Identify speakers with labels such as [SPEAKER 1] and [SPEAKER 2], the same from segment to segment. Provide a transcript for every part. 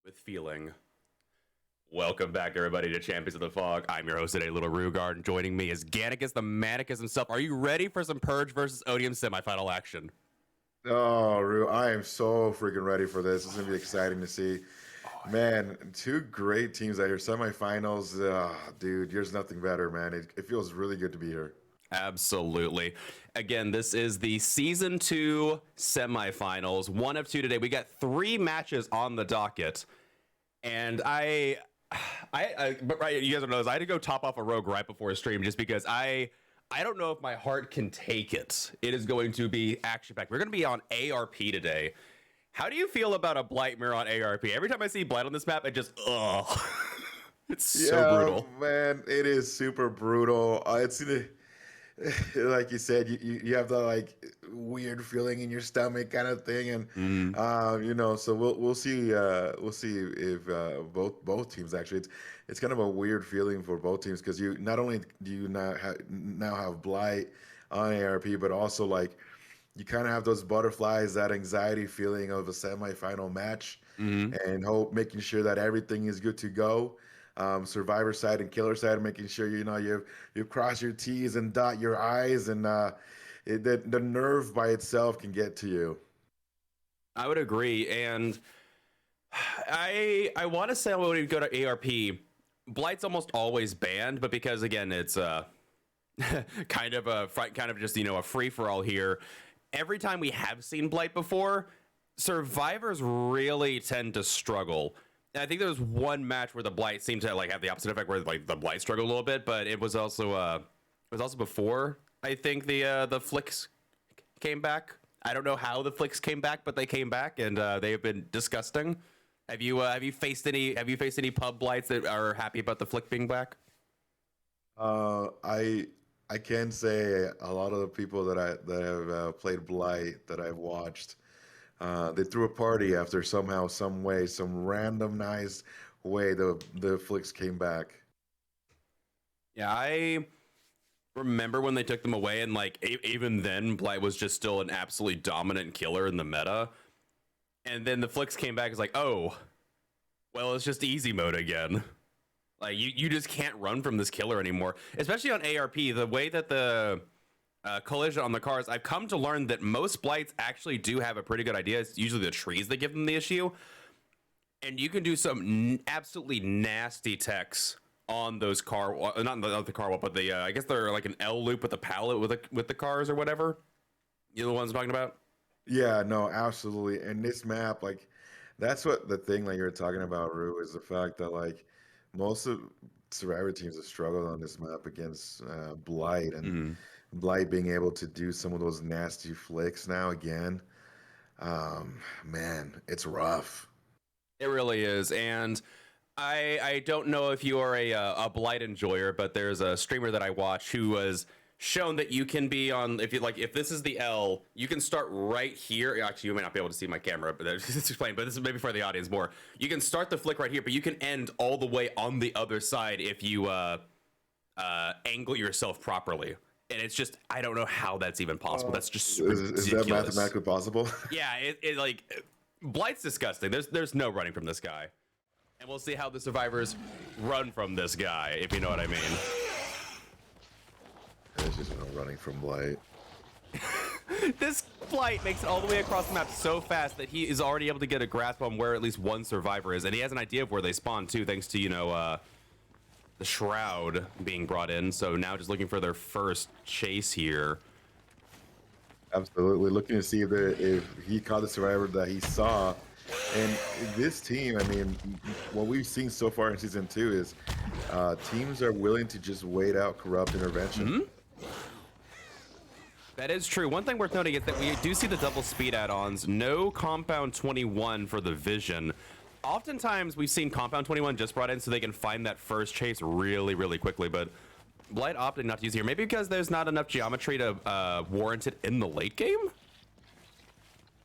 [SPEAKER 1] With feeling. Welcome back, everybody, to Champions of the Fog. I'm your host today, littlerugaard, and joining me is Gannicus the Manicus himself. Are you ready for some Purge versus Odium semifinal action?
[SPEAKER 2] Oh, Rue, I am so freaking ready for this. It's gonna be exciting to see. Man, two great teams out here. Semifinals, dude, there's nothing better, man. It feels really good to be here.
[SPEAKER 1] Absolutely. Again, this is the season 2 semifinals. One of two today. We got 3 matches on the docket, and but right, you guys don't know this. I had to go top off a rogue right before a stream just because I don't know if my heart can take it. It is going to be action packed. We're going to be on ARP today. How do you feel about a Blightmare on ARP? Every time I see Blight on this map, I just it's so brutal.
[SPEAKER 2] Man, it is super brutal. It's like you said, you have the like weird feeling in your stomach kind of thing, and so we'll see if both teams actually it's kind of a weird feeling for both teams because you not only do you now have Blight on ARP, but also like you kind of have those butterflies, that anxiety feeling of a semifinal match, and making sure that everything is good to go. Survivor side and killer side, making sure you cross your T's and dot your I's, and the nerve by itself can get to you.
[SPEAKER 1] I would agree, and I want to say when we go to ARP, Blight's almost always banned, but because again it's kind of just a free for all here. Every time we have seen Blight before, survivors really tend to struggle. I think there was one match where the Blight seemed to like have the opposite effect, where like the Blight struggled a little bit, but it was also before I think the flicks came back. I don't know how the flicks came back, but they came back, and they have been disgusting. Have you faced any pub Blights that are happy about the flick being back?
[SPEAKER 2] I can say a lot of the people that have played Blight that I've watched. They threw a party after somehow, some way, some randomized way the flicks came back.
[SPEAKER 1] Yeah, I remember when they took them away, and like even then, Blight was just still an absolutely dominant killer in the meta. And then the flicks came back. It's like, oh, well, it's just easy mode again. Like you just can't run from this killer anymore, especially on ARP. The way that the collision on the cars, I've come to learn that most Blights actually do have a pretty good idea. It's usually the trees that give them the issue, and you can do some absolutely nasty techs on those not the car wall, but I guess they're like an L loop with a pallet with the cars or whatever. You know the ones I'm talking about?
[SPEAKER 2] Yeah, no, absolutely. And this map, like, that's what the thing like you're talking about, Rue, is the fact that like most of Survivor teams have struggled on this map against Blight, and
[SPEAKER 1] Mhm.
[SPEAKER 2] Blight being able to do some of those nasty flicks now again. Man, it's rough.
[SPEAKER 1] It really is, and I don't know if you are a Blight enjoyer, but there's a streamer that I watch who was shown that you can be on, if you like, if this is the L, you can start right here. Actually, you may not be able to see my camera, but it's explained. But this is maybe for the audience more. You can start the flick right here, but you can end all the way on the other side if you angle yourself properly. And it's just, I don't know how that's even possible. That's just
[SPEAKER 2] Is that
[SPEAKER 1] ridiculous.
[SPEAKER 2] mathematically possible?
[SPEAKER 1] Yeah, it like Blight's disgusting. There's no running from this guy. And we'll see how the survivors run from this guy, if you know what I mean.
[SPEAKER 2] There's just no running from Blight.
[SPEAKER 1] This Blight makes it all the way across the map so fast that he is already able to get a grasp on where at least one survivor is. And he has an idea of where they spawn too, thanks to, the Shroud being brought in. So now just looking for their first chase here.
[SPEAKER 2] Absolutely, looking to see if he caught the survivor that he saw. And this team, I mean, what we've seen so far in season 2 is teams are willing to just wait out corrupt intervention.
[SPEAKER 1] Mm-hmm. That is true. One thing worth noting is that we do see the double speed add-ons. No Compound 21 for the Vision. Oftentimes, we've seen Compound 21 just brought in so they can find that first chase really, really quickly, but Blight opted not to use it here. Maybe because there's not enough geometry to warrant it in the late game?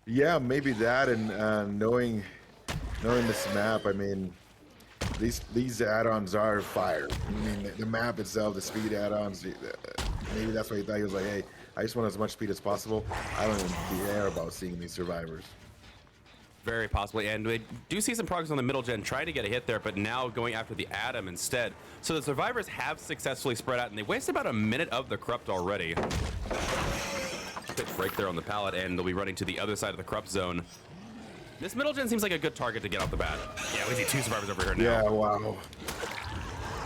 [SPEAKER 2] Yeah, maybe that, and knowing this map, I mean, these add-ons are fire. I mean, the map itself, the speed add-ons, maybe that's why he thought. He was like, hey, I just want as much speed as possible. I don't even care about seeing these survivors.
[SPEAKER 1] Very possibly, and we do see some progress on the middle gen trying to get a hit there, but now going after the Adam instead. So the survivors have successfully spread out, and they wasted about a minute of the corrupt already. Quick break there on the pallet, and they'll be running to the other side of the corrupt zone. This middle gen seems like a good target to get off the bat. Yeah, we see two survivors over here now.
[SPEAKER 2] Yeah, wow.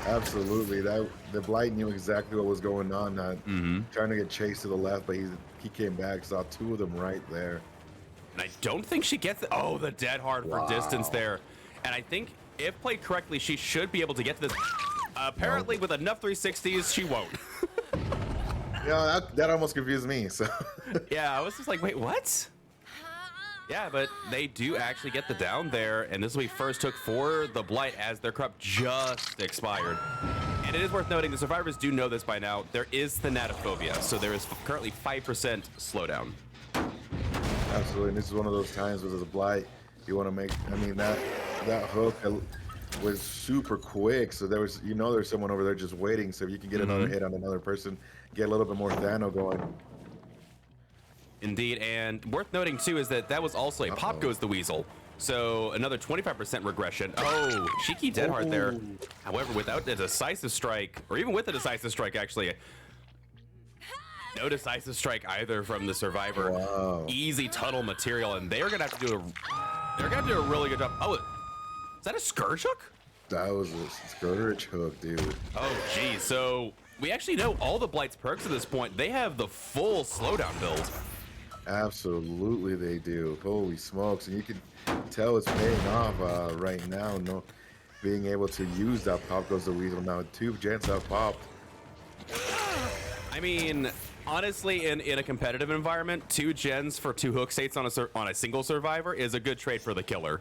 [SPEAKER 2] Absolutely. The Blight knew exactly what was going on. Trying to get chased to the left, but he came back, saw two of them right there.
[SPEAKER 1] And I don't think she gets it. Oh, the dead hard for distance there. And I think if played correctly, she should be able to get to this. Apparently, with enough 360s, she won't.
[SPEAKER 2] Yeah, that almost confused me. So
[SPEAKER 1] yeah, I was just like, wait, what? Yeah, but they do actually get the down there, and this will be first took for the Blight as their corrupt just expired. And it is worth noting, the survivors do know this by now. There is thanatophobia, so there is currently 5% slowdown.
[SPEAKER 2] Absolutely, and this is one of those times where there's a Blight. You want to make, I mean, that hook was super quick, so there's someone over there just waiting. So if you can get another hit on another person, get a little bit more Thano going.
[SPEAKER 1] Indeed, and worth noting too is that was also a Pop Goes the Weasel. So another 25% regression. Oh, cheeky dead hard there. However, without a decisive strike, or even with a decisive strike actually, no decisive strike either from the survivor.
[SPEAKER 2] Wow.
[SPEAKER 1] Easy tunnel material, and they're gonna have to do a really good job. Oh, is that a Scourge hook?
[SPEAKER 2] That was a Scourge hook, dude.
[SPEAKER 1] Oh, geez. So we actually know all the Blight's perks at this point. They have the full slowdown build.
[SPEAKER 2] Absolutely, they do. Holy smokes! And you can tell it's paying off right now. No, being able to use that Pop Goes the Weasel now. 2 gens have popped.
[SPEAKER 1] I mean, honestly, in a competitive environment, 2 gens for 2 hook states on a single survivor is a good trade for the killer.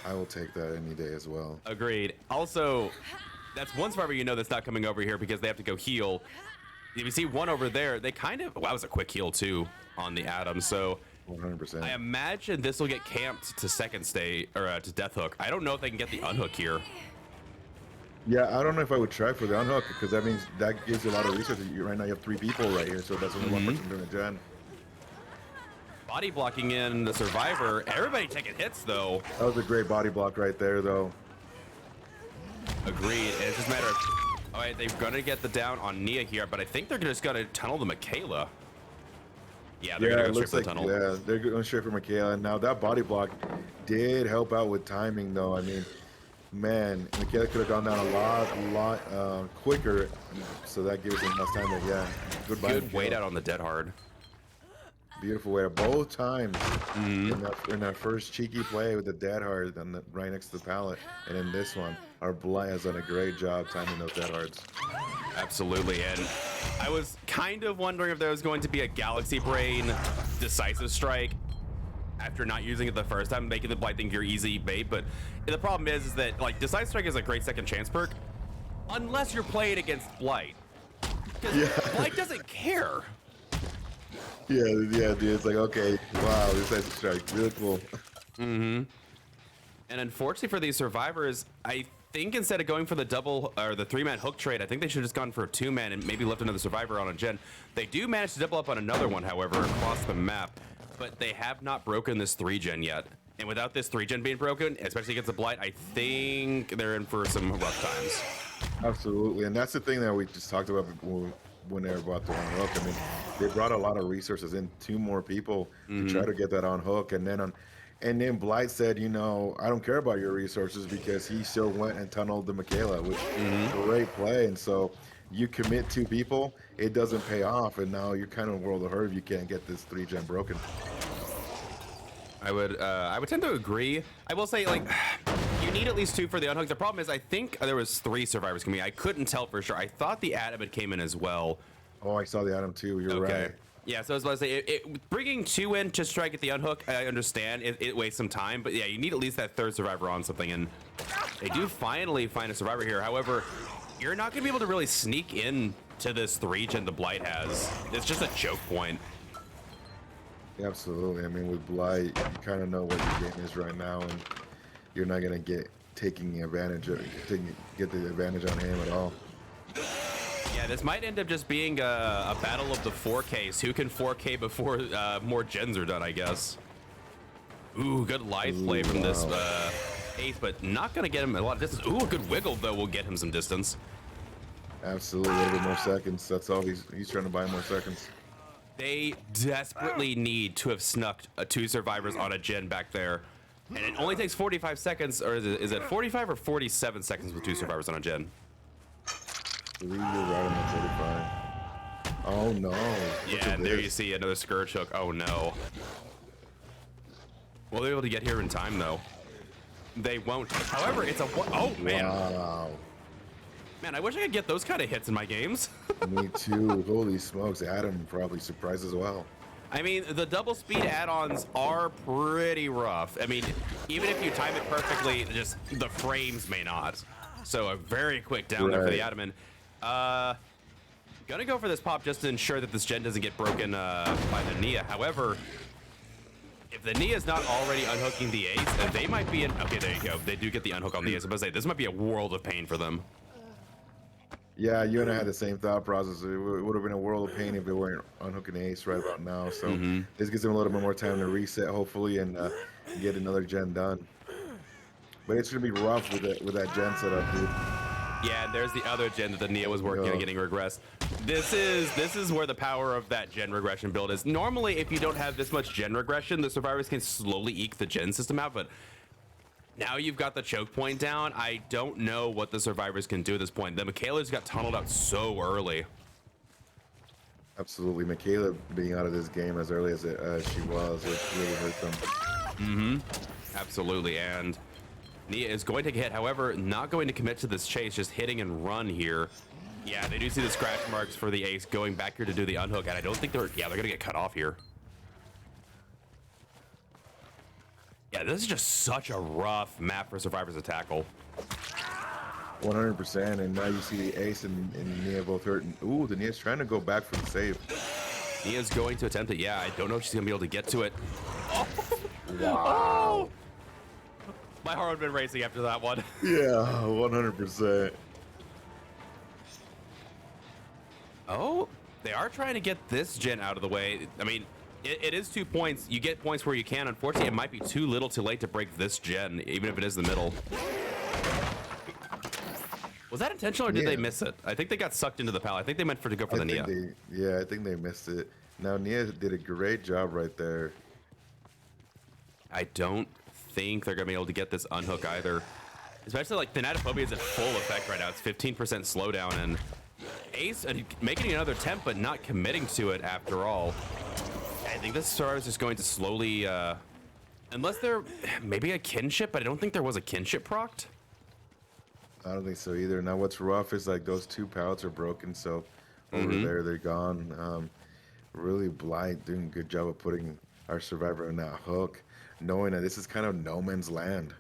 [SPEAKER 2] I will take that any day as well.
[SPEAKER 1] Agreed. Also, that's one survivor that's not coming over here because they have to go heal. If you see one over there, they kind of... Wow, that was a quick heal, too, on the Atom. So
[SPEAKER 2] 100%.
[SPEAKER 1] I imagine this will get camped to second state, or to Death Hook. I don't know if they can get the unhook here.
[SPEAKER 2] Yeah, I don't know if I would try for the unhook, because that means that gives you a lot of resources. Right now you have 3 people right here, so that's only one person doing a gen.
[SPEAKER 1] Body blocking in the survivor. Everybody taking hits, though.
[SPEAKER 2] That was a great body block right there, though.
[SPEAKER 1] Agreed. And it's just a matter of... All right, they're going to get the down on Nia here, but I think they're just going to tunnel the Michaela. Yeah, they're going to go straight for the tunnel.
[SPEAKER 2] Yeah, they're going straight for Michaela. Now, that body block did help out with timing, though. I mean, man, Michaela could have gone down a lot quicker, so that gives him enough time to, yeah.
[SPEAKER 1] Good wait out on the dead hard.
[SPEAKER 2] Beautiful way to both times in that first cheeky play with the dead hard and right next to the pallet, and in this one, our Blight has done a great job timing those dead hards.
[SPEAKER 1] Absolutely, and I was kind of wondering if there was going to be a Galaxy Brain decisive strike after not using it the first time, making the Blight think you're easy bait. But the problem is that like decisive strike is a great second chance perk, unless you're playing against Blight, because Blight doesn't care.
[SPEAKER 2] Yeah, dude. It's like, okay, wow, this is strike, really cool.
[SPEAKER 1] And unfortunately for these survivors, I think instead of going for the double or the 3-man hook trade, I think they should have just gone for a 2-man and maybe left another survivor on a gen. They do manage to double up on another one, however, across the map, but they have not broken this 3-gen yet. And without this 3-gen being broken, especially against the Blight, I think they're in for some rough times.
[SPEAKER 2] Absolutely, and that's the thing that we just talked about when they were about to unhook. I mean, they brought a lot of resources in, 2 more people to try to get that on hook, and then Blight said, you know, I don't care about your resources, because he still went and tunneled the Michaela, which is a great play. And so you commit 2 people, it doesn't pay off, and now you're kind of world of hurt if you can't get this 3-gen broken.
[SPEAKER 1] I would tend to agree. I will say, like, you need at least 2 for the unhook. The problem is, I think there was 3 survivors coming. I couldn't tell for sure. I thought the Odium came in as well.
[SPEAKER 2] Oh, I saw the Odium too. You're right.
[SPEAKER 1] Yeah, so I was about to say, bringing 2 in just try to get the unhook, I understand. It wastes some time, but yeah, you need at least that 3rd survivor on something, and they do finally find a survivor here. However, you're not going to be able to really sneak in to this 3-gen the Blight has. It's just a choke point.
[SPEAKER 2] Absolutely. I mean, with Blight, you kind of know what your game is right now, and you're not gonna get the advantage on him at all.
[SPEAKER 1] Yeah, this might end up just being a battle of the 4Ks. Who can 4K before more gens are done, I guess. Ooh, good life play from this Ace, but not gonna get him a lot of distance. Ooh, a good wiggle though will get him some distance.
[SPEAKER 2] Absolutely, a little bit more seconds. That's all he's trying to buy, more seconds.
[SPEAKER 1] They desperately need to have snuck 2 survivors on a gen back there. And it only takes 45 seconds, or is it 45 or 47 seconds with 2 survivors on a gen?
[SPEAKER 2] I believe you're right on 45. Oh no.
[SPEAKER 1] Yeah, and there you see another Scourge hook. Oh no. Well, they're able to get here in time though. They won't. However, it's a oh man.
[SPEAKER 2] Wow.
[SPEAKER 1] Man, I wish I could get those kind of hits in my games.
[SPEAKER 2] Me too. Holy smokes, Adam probably surprised as well.
[SPEAKER 1] I mean, the double speed add-ons are pretty rough. I mean, even if you time it perfectly, just the frames may not. So a very quick down there for the Odium. Gonna go for this pop just to ensure that this gen doesn't get broken by the Nia. However, if the Nia is not already unhooking the Ace, they might be in. Okay, there you go. They do get the unhook on the Ace. I was about to say, this might be a world of pain for them.
[SPEAKER 2] Yeah, you and I had the same thought process. It would have been a world of pain if they weren't unhooking the Ace right about now. So this gives them a little bit more time to reset, hopefully, and get another gen done. But it's gonna be rough with that gen setup, dude.
[SPEAKER 1] Yeah, there's the other gen that the Nia was working on getting regressed. This is where the power of that gen regression build is. Normally, if you don't have this much gen regression, the survivors can slowly eke the gen system out, but now you've got the choke point down. I don't know what the survivors can do at this point. The Michaela's got tunneled out so early.
[SPEAKER 2] Absolutely, Michaela being out of this game as early as she was, it really hurt them.
[SPEAKER 1] Absolutely, and Nia is going to get hit. However, not going to commit to this chase, just hitting and run here. Yeah, they do see the scratch marks for the Ace going back here to do the unhook, and I don't think they're gonna get cut off here. Yeah, this is just such a rough map for survivors to tackle.
[SPEAKER 2] 100%, and now you see the Ace and Nia both hurt. Ooh, the Nia's trying to go back for the save.
[SPEAKER 1] Nia's going to attempt it. Yeah, I don't know if she's gonna be able to get to it. Oh.
[SPEAKER 2] Wow.
[SPEAKER 1] My heart would have been racing after that one.
[SPEAKER 2] Yeah, 100%.
[SPEAKER 1] Oh, they are trying to get this gen out of the way. I mean, it is 2 points. You get points where you can. Unfortunately, it might be too little too late to break this gen, even if it is the middle. Was that intentional or did they miss it? I think they got sucked into the pal. I think they meant to go for the Nia.
[SPEAKER 2] Yeah, I think they missed it. Now, Nia did a great job right there.
[SPEAKER 1] I don't think they're going to be able to get this unhook either. Especially like Thanatophobia is at full effect right now. It's 15% slowdown, and Ace making another attempt but not committing to it after all. I think this Survivor is just going to slowly, unless there maybe a kinship, but I don't think there was a kinship procced.
[SPEAKER 2] I don't think so either. Now, what's rough is like those 2 pallets are broken, so over there they're gone. Really, Blight doing a good job of putting our Survivor in that hook, knowing that this is kind of no man's land.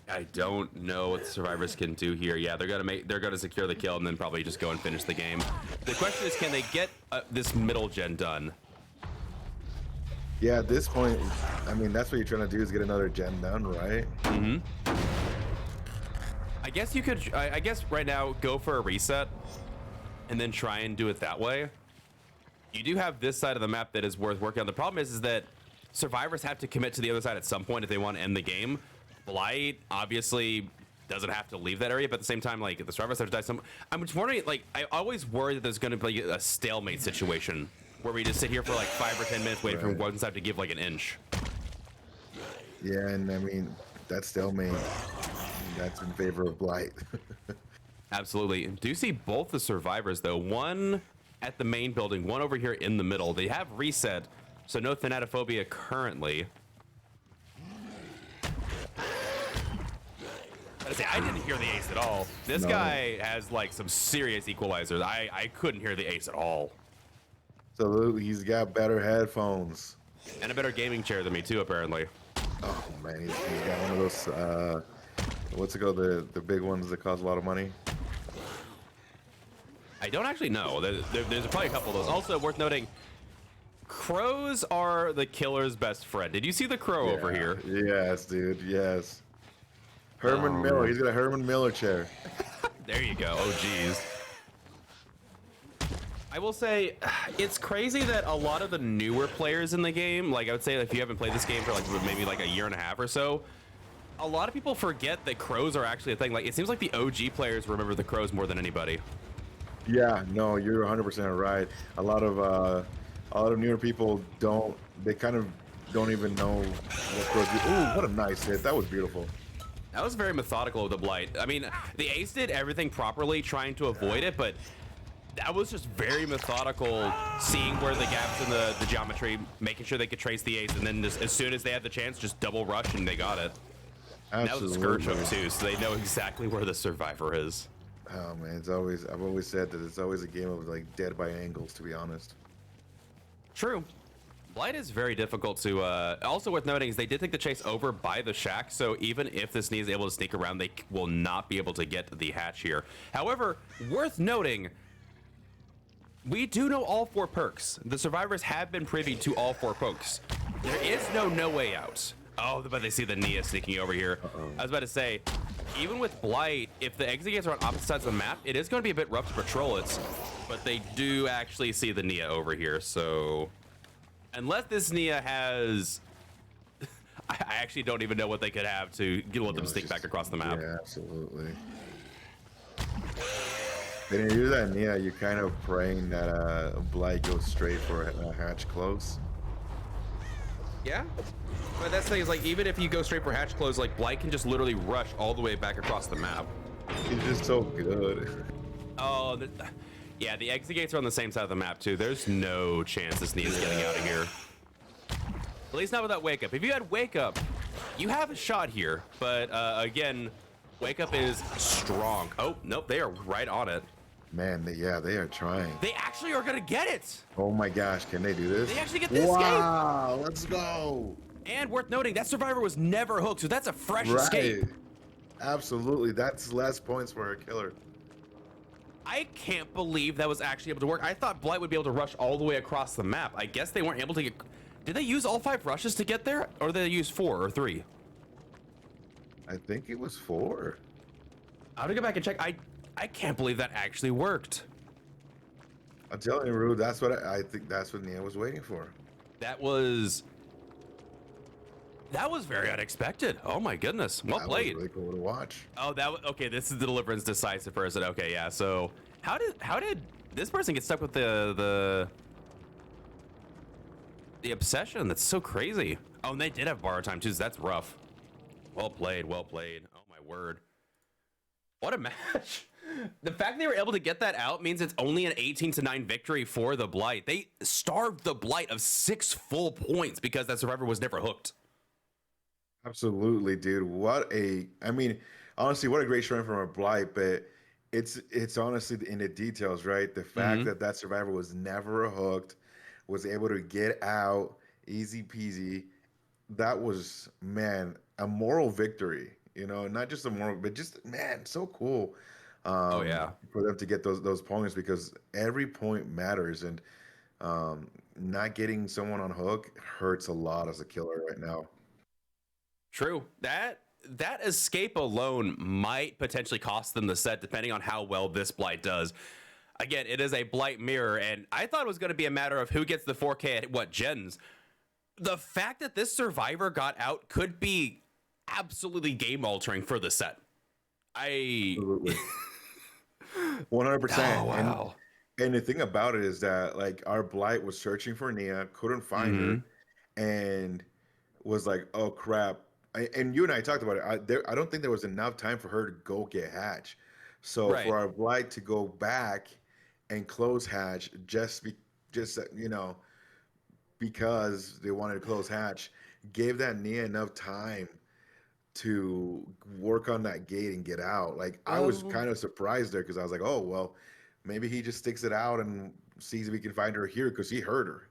[SPEAKER 1] I don't know what the Survivors can do here. Yeah, they're gonna secure the kill and then probably just go and finish the game. The question is, can they get this middle gen done?
[SPEAKER 2] Yeah, at this point, I mean, that's what you're trying to do is get another gen done, right?
[SPEAKER 1] I guess you could. I guess right now go for a reset, and then try and do it that way. You do have this side of the map that is worth working on. The problem is that Survivors have to commit to the other side at some point if they want to end the game. Blight obviously doesn't have to leave that area, but at the same time, like, the Survivors have to die some. I'm just wondering, like, I always worry that there's going to be a stalemate situation where we just sit here for like 5 or 10 minutes waiting for one side to give like an inch.
[SPEAKER 2] Yeah, and I mean, that stalemate, that's in favor of Blight.
[SPEAKER 1] Absolutely. Do you see both the Survivors though? One at the main building, one over here in the middle. They have reset, so no Thanatophobia currently. I didn't hear the ace at all. This guy has like some serious equalizers. I couldn't hear the ace at all.
[SPEAKER 2] Absolutely, he's got better headphones.
[SPEAKER 1] And a better gaming chair than me too, apparently.
[SPEAKER 2] Oh man, he's got one of those, what's it called, the big ones that cost a lot of money?
[SPEAKER 1] I don't actually know. There's probably a couple of those. Also worth noting, crows are the killer's best friend. Did you see the crow over here?
[SPEAKER 2] Yes, dude, yes. Herman Miller, he's got a Herman Miller chair.
[SPEAKER 1] There you go. Oh, geez. I will say, it's crazy that a lot of the newer players in the game, like I would say if you haven't played this game for like maybe like a year and a half or so, a lot of people forget that crows are actually a thing. Like, it seems like the OG players remember the crows more than anybody.
[SPEAKER 2] Yeah, no, you're 100% right. A lot of newer people they kind of don't even know what crows do. Ooh, what a nice hit. That was beautiful.
[SPEAKER 1] That was very methodical of the Blight. I mean, the ace did everything properly, trying to avoid it, but that was just very methodical, seeing where the gaps in the geometry, making sure they could trace the ace, and then just, as soon as they had the chance, just double rush and they got it.
[SPEAKER 2] Absolutely.
[SPEAKER 1] That was a scourge hook too, so they know exactly where the Survivor is.
[SPEAKER 2] Oh man, I've always said that it's always a game of like dead by angles, to be honest.
[SPEAKER 1] True. Blight is very difficult to, also worth noting is they did take the chase over by the shack, so even if this knee is able to sneak around, they will not be able to get the hatch here. However, worth noting, we do know all 4 perks. The Survivors have been privy to all 4 perks. There is no way out. Oh, but they see the Nia sneaking over here. I was about to say, even with Blight, if the exit gates are on opposite sides of the map, it is going to be a bit rough to patrol it, but they do actually see the Nia over here, so unless this Nia has, I actually don't even know what they could have to let them sneak back across the map.
[SPEAKER 2] Yeah, absolutely. When you use that Nia, you're kind of praying that Blight goes straight for a hatch close.
[SPEAKER 1] Yeah, but that's the thing is, like, even if you go straight for hatch close, like, Blight can just literally rush all the way back across the map.
[SPEAKER 2] He's just so good.
[SPEAKER 1] Oh, yeah, the exit gates are on the same side of the map too. There's no chance this Nia's getting out of here. At least not without Wake Up. If you had Wake Up, you have a shot here. But again, Wake Up is strong. Oh, nope, they are right on it.
[SPEAKER 2] Man, they are trying.
[SPEAKER 1] They actually are gonna get it.
[SPEAKER 2] Oh my gosh, can they do this?
[SPEAKER 1] They actually get this escape.
[SPEAKER 2] Wow, let's go.
[SPEAKER 1] And worth noting, that Survivor was never hooked, so that's a fresh escape.
[SPEAKER 2] Absolutely, that's less points for a killer.
[SPEAKER 1] I can't believe that was actually able to work. I thought Blight would be able to rush all the way across the map. I guess they weren't able to get. Did they use all 5 rushes to get there, or did they use 4 or 3?
[SPEAKER 2] I think it was 4.
[SPEAKER 1] I have to go back and check. I can't believe that actually worked.
[SPEAKER 2] I'm telling you, Rude, that's what I think. That's what Nia was waiting for.
[SPEAKER 1] That was very unexpected. Oh my goodness. Well played.
[SPEAKER 2] That was really cool to watch.
[SPEAKER 1] Oh, okay. This is the Deliverance decisive person. Okay, yeah. So how did this person get stuck with the obsession? That's so crazy. Oh, and they did have borrow time too. So that's rough. Well played. Well played. Oh my word. What a match. The fact they were able to get that out means it's only an 18-9 victory for the Blight. They starved the Blight of 6 full points because that Survivor was never hooked.
[SPEAKER 2] Absolutely, dude. I mean, honestly, what a great showing from a Blight, but it's honestly in the details, right? The fact
[SPEAKER 1] Mm-hmm.
[SPEAKER 2] that that survivor was never hooked, was able to get out easy peasy. That was, man, a moral victory. Not just a moral, but just, man, so cool.
[SPEAKER 1] Oh yeah.
[SPEAKER 2] For them to get those points, because every point matters, and not getting someone on hook hurts a lot as a killer right now.
[SPEAKER 1] True. That escape alone might potentially cost them the set, depending on how well this Blight does. Again, it is a Blight mirror, and I thought it was going to be a matter of who gets the 4K at what gens. The fact that this Survivor got out could be absolutely game altering for the set.
[SPEAKER 2] Absolutely. 100%.
[SPEAKER 1] Oh wow.
[SPEAKER 2] And the thing about it is that, like, our Blight was searching for Nia, couldn't find
[SPEAKER 1] Mm-hmm.
[SPEAKER 2] her, and was like, "Oh crap!" And you and I talked about it. I don't think there was enough time for her to go get Hatch. So
[SPEAKER 1] Right.
[SPEAKER 2] for our Blight to go back and close Hatch, just because they wanted to close Hatch, gave that Nia enough time to work on that gate and get out. Like, I was
[SPEAKER 1] Well,
[SPEAKER 2] kind of surprised there, because I was like, "Oh well, maybe he just sticks it out and sees if he can find her here," because he heard her.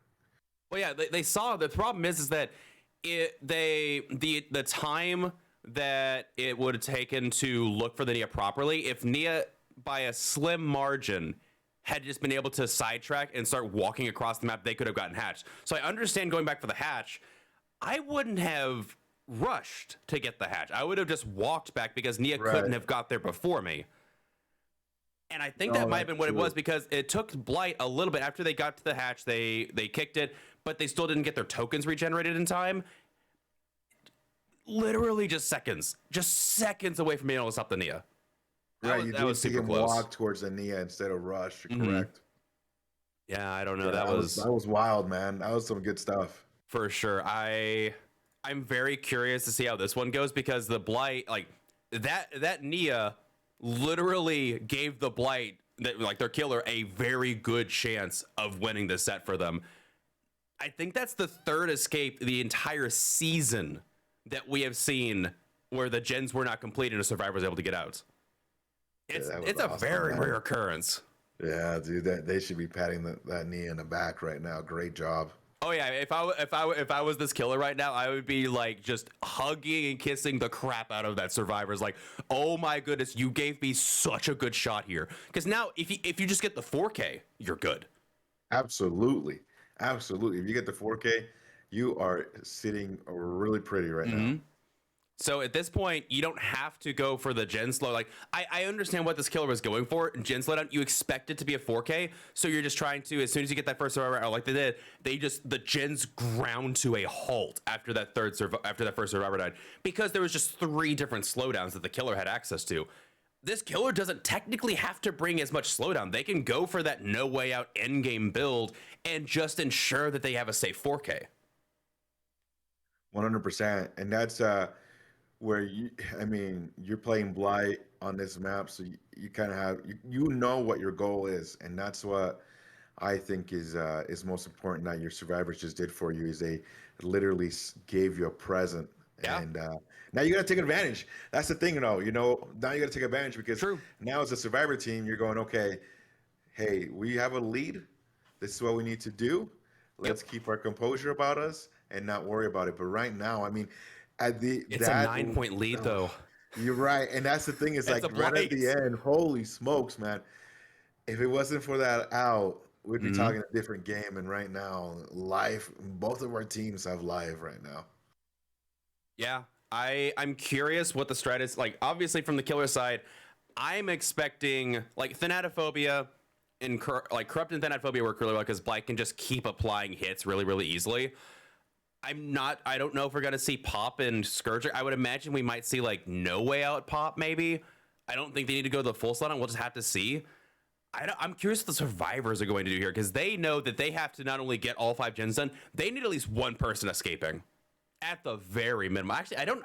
[SPEAKER 1] well, yeah, they saw. The problem is that the time that it would have taken to look for the Nia properly, if Nia by a slim margin had just been able to sidetrack and start walking across the map, they could have gotten Hatch. So I understand going back for the Hatch. I wouldn't have rushed to get the Hatch. I would have just walked back because Nia couldn't
[SPEAKER 2] Right.
[SPEAKER 1] have got there before me. And I think that
[SPEAKER 2] No,
[SPEAKER 1] might have
[SPEAKER 2] that's
[SPEAKER 1] been what it
[SPEAKER 2] true.
[SPEAKER 1] was, because it took Blight a little bit after they got to the Hatch. They kicked it, but they still didn't get their tokens regenerated in time. Literally just seconds away from being able to stop the Nia.
[SPEAKER 2] Right, you
[SPEAKER 1] That
[SPEAKER 2] did
[SPEAKER 1] was
[SPEAKER 2] see
[SPEAKER 1] super
[SPEAKER 2] him
[SPEAKER 1] close.
[SPEAKER 2] walk towards the Nia instead of rush. You're
[SPEAKER 1] Hmm.
[SPEAKER 2] correct.
[SPEAKER 1] Yeah, I don't know.
[SPEAKER 2] Yeah,
[SPEAKER 1] That was
[SPEAKER 2] that was wild, man. That was some good stuff.
[SPEAKER 1] for sure. I'm very curious to see how this one goes, because the Blight, like that Nia literally gave the Blight, that like their killer, a very good chance of winning the set for them. I think that's the third escape the entire season that we have seen where the gens were not complete and a survivor was able to get out.
[SPEAKER 2] Yeah, that was
[SPEAKER 1] It's a
[SPEAKER 2] awesome,
[SPEAKER 1] very
[SPEAKER 2] man.
[SPEAKER 1] rare occurrence.
[SPEAKER 2] Yeah, dude, that they should be patting that knee in the back right now. Great job.
[SPEAKER 1] Oh yeah, if I was this killer right now, I would be like just hugging and kissing the crap out of that survivor's like, oh my goodness, you gave me such a good shot here. Because now if you just get the 4K, you're good.
[SPEAKER 2] Absolutely, absolutely. If you get the 4K, you are sitting really pretty right now.
[SPEAKER 1] Hmm. So at this point, you don't have to go for the gen slow. Like I understand what this killer was going for. Gen slowdown, you expect it to be a 4K, so you're just trying to, as soon as you get that first survivor out, like they did, the gens ground to a halt after that after that first survivor died, because there was just 3 different slowdowns that the killer had access to. This killer doesn't technically have to bring as much slowdown. They can go for that no way out end game build and just ensure that they have a safe 4K.
[SPEAKER 2] 100%. And that's where I mean, you're playing Blight on this map, so you kind of have you know what your goal is, and that's what I think is most important that your survivors just did for you, is they literally gave you a present,
[SPEAKER 1] Yeah,
[SPEAKER 2] and now you got to take advantage. That's the thing, now you got to take advantage, because
[SPEAKER 1] true.
[SPEAKER 2] now as a survivor team, you're going, okay, hey, we have a lead. This is what we need to do.
[SPEAKER 1] Yep.
[SPEAKER 2] Let's keep our composure about us and not worry about it. But right now, I mean, at the
[SPEAKER 1] It's a
[SPEAKER 2] that
[SPEAKER 1] 9-point lead
[SPEAKER 2] oh,
[SPEAKER 1] though.
[SPEAKER 2] you're right, and that's the thing, is
[SPEAKER 1] It's
[SPEAKER 2] like
[SPEAKER 1] a
[SPEAKER 2] right at
[SPEAKER 1] blight.
[SPEAKER 2] the end. Holy smokes, man! If it wasn't for that out, we'd be
[SPEAKER 1] Hmm.
[SPEAKER 2] talking a different game. And right now, life, both of our teams have live right now.
[SPEAKER 1] Yeah, I'm curious what the strat is. Like, obviously, from the killer side, I'm expecting like Thanatophobia and like Corrupt and Thanatophobia work really well because Blight can just keep applying hits really, really easily. I don't know if we're gonna see Pop and Scourger. I would imagine we might see like No Way Out Pop maybe. I don't think they need to go the full slot on. We'll just have to see. I'm curious what the survivors are going to do here, because they know that they have to not only get all 5 gens done, they need at least one person escaping at the very minimum. Actually, I don't.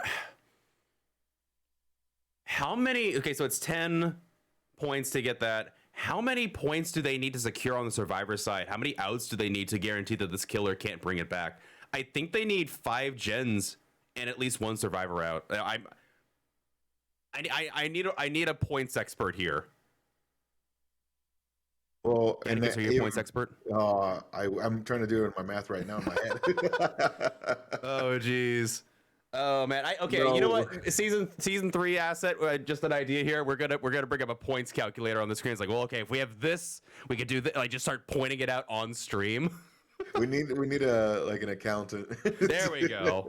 [SPEAKER 1] How many? Okay, so it's 10, points to get that. How many points do they need to secure on the survivor side? How many outs do they need to guarantee that this killer can't bring it back? I think they need 5 gens and at least 1 survivor out. I need a points expert here.
[SPEAKER 2] Well, and
[SPEAKER 1] Atticus, are you a points expert?
[SPEAKER 2] I'm trying to do it in my math right now in my head.
[SPEAKER 1] Oh, geez. Oh man. Okay.
[SPEAKER 2] No.
[SPEAKER 1] You know what? Season 3 asset. Just an idea here. We're gonna bring up a points calculator on the screen. It's like, well, okay, if we have this, we could do that. Like, just start pointing it out on stream.
[SPEAKER 2] we need an accountant.
[SPEAKER 1] There we go.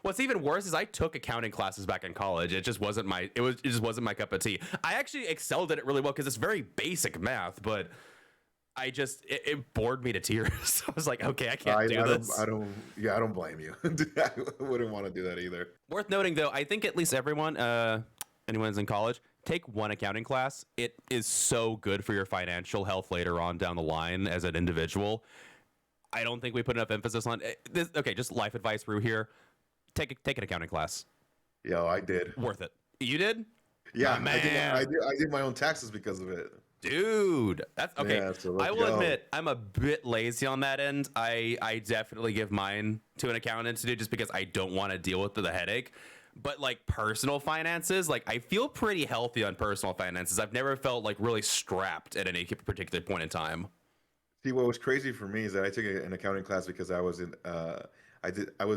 [SPEAKER 1] What's even worse is I took accounting classes back in college. It just wasn't my cup of tea. I actually excelled at it really well because it's very basic math, but it bored me to tears. I was like, okay, I can't do this.
[SPEAKER 2] I don't blame you. I wouldn't want to do that either.
[SPEAKER 1] Worth noting though, I think at least anyone who's in college, take 1 accounting class. It is so good for your financial health later on down the line as an individual. I don't think we put enough emphasis on this. Okay, just life advice, Rue here. Take an accounting class.
[SPEAKER 2] Yo, I did.
[SPEAKER 1] Worth it. You did?
[SPEAKER 2] Yeah, I did my own taxes because of it.
[SPEAKER 1] Dude, that's okay.
[SPEAKER 2] Yeah, so
[SPEAKER 1] I will admit I'm a bit lazy on that end. I definitely give mine to an accountant to do just because I don't want to deal with the headache. But like personal finances, like I feel pretty healthy on personal finances. I've never felt like really strapped at any particular point in time.
[SPEAKER 2] See, what was crazy for me is that I took an accounting class because I was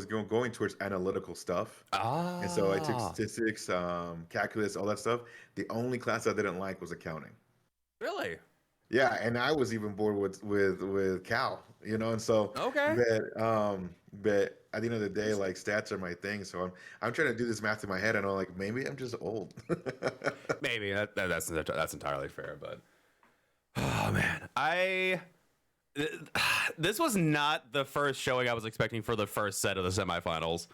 [SPEAKER 2] going towards analytical stuff. And so I took statistics, calculus, all that stuff. The only class I didn't like was accounting.
[SPEAKER 1] Really?
[SPEAKER 2] Yeah, and I was even bored with Cal, and so
[SPEAKER 1] okay.
[SPEAKER 2] But at the end of the day, like stats are my thing. So I'm trying to do this math in my head, and I'm like, maybe I'm just old.
[SPEAKER 1] Maybe that's entirely fair, but oh man, this was not the first showing I was expecting for the first set of the semifinals.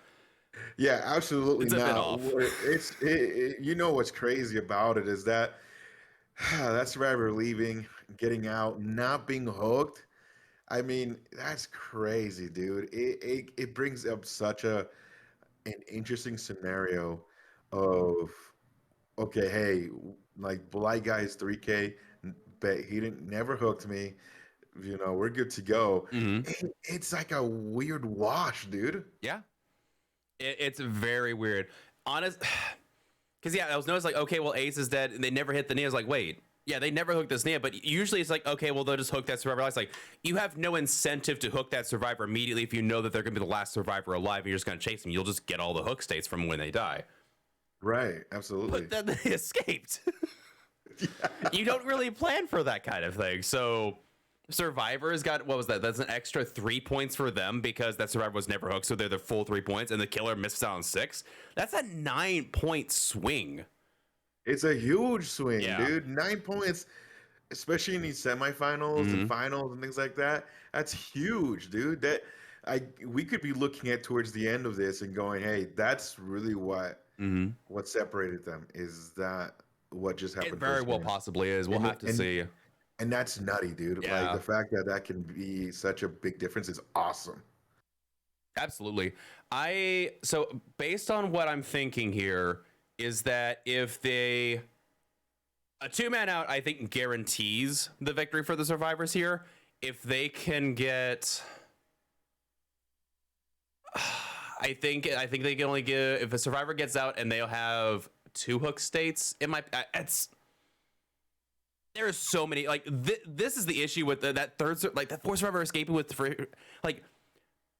[SPEAKER 2] Yeah, absolutely
[SPEAKER 1] it's
[SPEAKER 2] not. You know what's crazy about it is that that survivor leaving, getting out, not being hooked. I mean, that's crazy, dude. It brings up such an interesting scenario of okay, hey, like Blight Guy is 3K, but he never hooked me. We're good to go.
[SPEAKER 1] Mm-hmm.
[SPEAKER 2] It's like a weird wash, dude.
[SPEAKER 1] Yeah, it's very weird. Honest, because yeah, I was noticed like, okay, well, Ace is dead, and they never hit the knee. I was like, wait, yeah, they never hooked this knee, but usually it's like, okay, well, they'll just hook that survivor. It's like you have no incentive to hook that survivor immediately if you know that they're gonna be the last survivor alive, and you're just gonna chase them. You'll just get all the hook states from when they die.
[SPEAKER 2] Right, absolutely.
[SPEAKER 1] But then they escaped. Yeah. You don't really plan for that kind of thing, so. Survivors got, what was that? That's an extra 3 points for them because that survivor was never hooked, so they're the full 3 points, and the killer missed out on 6. That's a 9-point swing.
[SPEAKER 2] It's a huge swing,
[SPEAKER 1] yeah.
[SPEAKER 2] Dude. 9 points, especially in these semifinals and finals and things like that. That's huge, dude. We could be looking at towards the end of this and going, hey, that's really what separated them. Is that what just happened?
[SPEAKER 1] It very well possibly is. We'll have to see.
[SPEAKER 2] And that's nutty, dude.
[SPEAKER 1] Yeah.
[SPEAKER 2] Like the fact that can be such a big difference is awesome.
[SPEAKER 1] Absolutely. So based on what I'm thinking here is that if a 2-man out, I think guarantees the victory for the survivors here. If they can get, I think they can only give, if a survivor gets out and they'll have 2 hook states, there's so many, like this is the issue with that third, like that 4th survivor escaping with like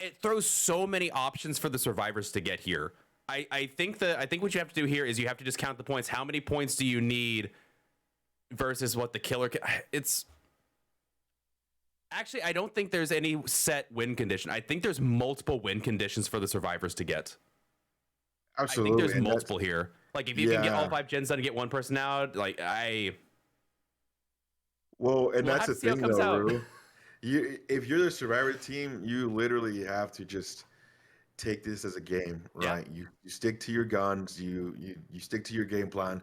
[SPEAKER 1] it throws so many options for the survivors to get here. I think what you have to do here is you have to just count the points. How many points do you need versus what the killer can? It's actually, I don't think there's any set win condition. I think there's multiple win conditions for the survivors to get.
[SPEAKER 2] Absolutely.
[SPEAKER 1] I think there's multiple here. Like if you can get all 5 gens done and get 1 person out, like
[SPEAKER 2] Well, and that's the thing, though, Rue. If you're the survivor team, you literally have to just take this as a game, right? Yeah. You stick to your guns, you stick to your game plan,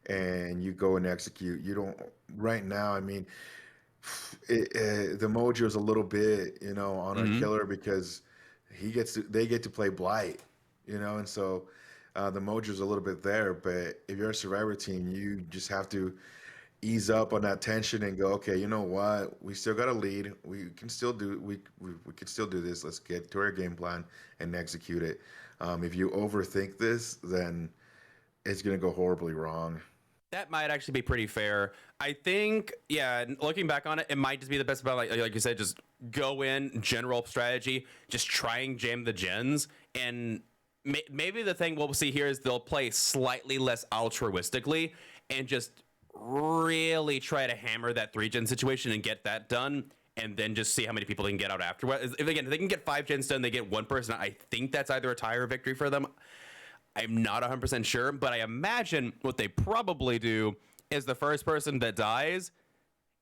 [SPEAKER 2] and you go and execute. You don't. Right now, I mean, the mojo is a little bit, on our killer because they get to play Blight, and so the mojo is a little bit there. But if you're a survivor team, you just have to ease up on that tension and go, okay, you know what? We still got a lead. We can still do we can still do this. Let's get to our game plan and execute it. If you overthink this, then it's gonna go horribly wrong.
[SPEAKER 1] That might actually be pretty fair. I think, yeah, looking back on it, it might just be the best about, like you said, just go in, general strategy, just try and jam the gens. And maybe the thing we'll see here is they'll play slightly less altruistically and just really try to hammer that 3-gen situation and get that done. And then just see how many people they can get out afterwards. If they can get 5 gens done, they get one person. I think that's either a tie or a victory for them. I'm not 100% sure, but I imagine what they probably do is the first person that dies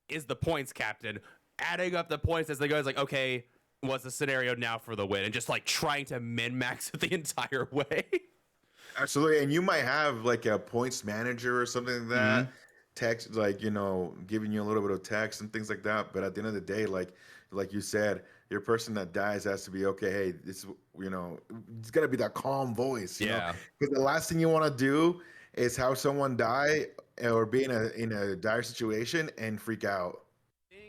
[SPEAKER 1] is the points captain, adding up the points as they go. It's like, okay, what's the scenario now for the win? And just like trying to min-max it the entire way.
[SPEAKER 2] Absolutely. And you might have like a points manager or something like that. Text, like, giving you a little bit of text and things like that. But at the end of the day, like you said, your person that dies has to be okay. Hey, this, it's got to be that calm voice, you know, because the last thing you want to do is have someone die or be in a dire situation and freak out.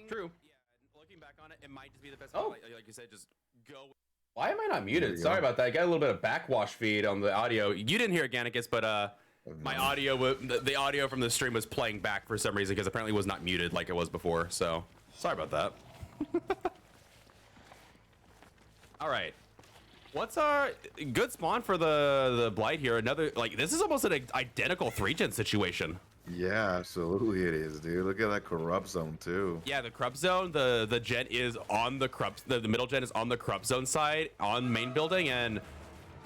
[SPEAKER 1] True. Yeah. Looking back on it, it might just be the best. Oh, like you said, just go. Why am I not muted? Sorry about that. I got a little bit of backwash feed on the audio. You didn't hear Organicus, but my audio, the audio from the stream was playing back for some reason because apparently it was not muted like it was before. So sorry about that. All right, what's our good spawn for the Blight here? Another, like, this is almost an identical 3-gen situation.
[SPEAKER 2] Yeah, absolutely it is, dude. Look at that corrupt zone too.
[SPEAKER 1] Yeah, the corrupt zone, the gen is on the corrupt, the middle gen is on the corrupt zone side on main building, and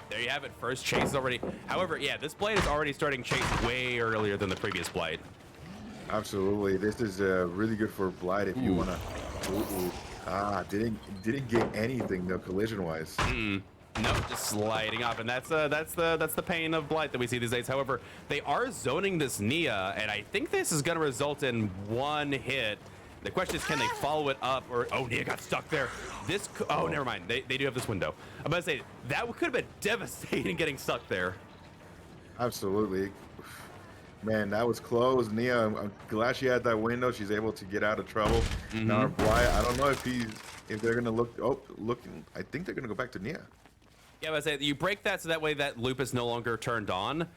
[SPEAKER 1] there you have it. First chase is already. However, yeah, this Blight is already starting chase way earlier than the previous Blight.
[SPEAKER 2] Absolutely, this is really good for Blight if you wanna. Didn't get anything though, collision wise.
[SPEAKER 1] No, just sliding off, and that's the pain of Blight that we see these days. However, they are zoning this Nia, and I think this is going to result in one hit. The question is, can they follow it up, or Nia got stuck there. This never mind. They do have this window. I'm about to say that could have been devastating getting stuck there.
[SPEAKER 2] Absolutely. Man, that was close. Nia, I'm glad she had that window. She's able to get out of trouble. Now Blight, I don't know if they're gonna looking. I think they're gonna go back to Nia.
[SPEAKER 1] Yeah, but I say you break that so that way that loop is no longer turned on,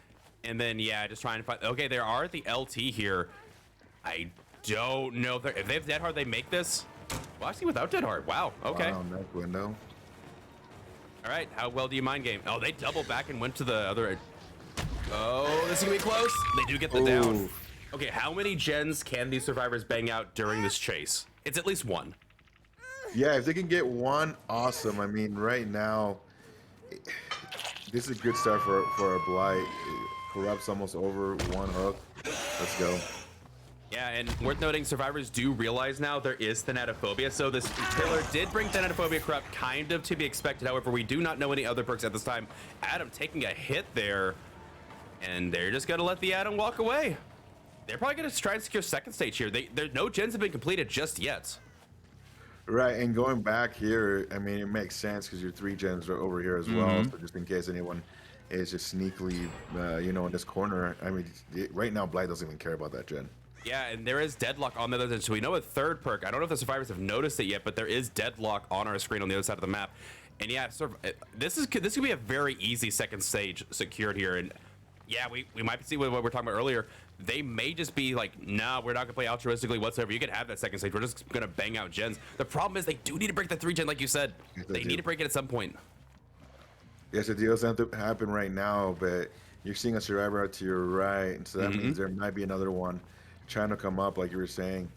[SPEAKER 1] and then yeah, just trying to find. Okay, there are the LT here. I don't know if they have Dead Hard, they make this. Well, actually, without Dead Hard. Wow. Okay.
[SPEAKER 2] Wow, that window.
[SPEAKER 1] All right. How well do you mind game? Oh, they double back and went to the other. Oh, this is gonna be close. They do get the down. Okay, how many gens can these survivors bang out during this chase? It's at least one.
[SPEAKER 2] Yeah, if they can get one, awesome. I mean, right now, this is a good start for a Blight. Corrupt's almost over, one hook. Let's go.
[SPEAKER 1] Yeah, and worth noting, survivors do realize now there is thanatophobia, so this pillar did bring thanatophobia corrupt, kind of to be expected. However, we do not know any other perks at this time. Adam taking a hit there, and they're just gonna let the Adam walk away. They're probably gonna try and secure second stage here. No gens have been completed just yet.
[SPEAKER 2] Right, and going back here, I mean, it makes sense because your 3 gens are over here as well. So just in case anyone is just sneakily, in this corner. I mean, right now, Blight doesn't even care about that gen.
[SPEAKER 1] Yeah, and there is deadlock on the other side. So we know a third perk. I don't know if the survivors have noticed it yet, but there is deadlock on our screen on the other side of the map. And yeah, this could be a very easy second stage secured here. And yeah, we might see what we were talking about earlier. They may just be like, nah, we're not gonna play altruistically whatsoever. You can have that second stage. We're just gonna bang out gens. The problem is they do need to break the 3-gen, like you said. They need to break it at some point.
[SPEAKER 2] Yes, it doesn't have to happen right now, but you're seeing a survivor out to your right, and so that means there might be another one trying to come up, like you were saying.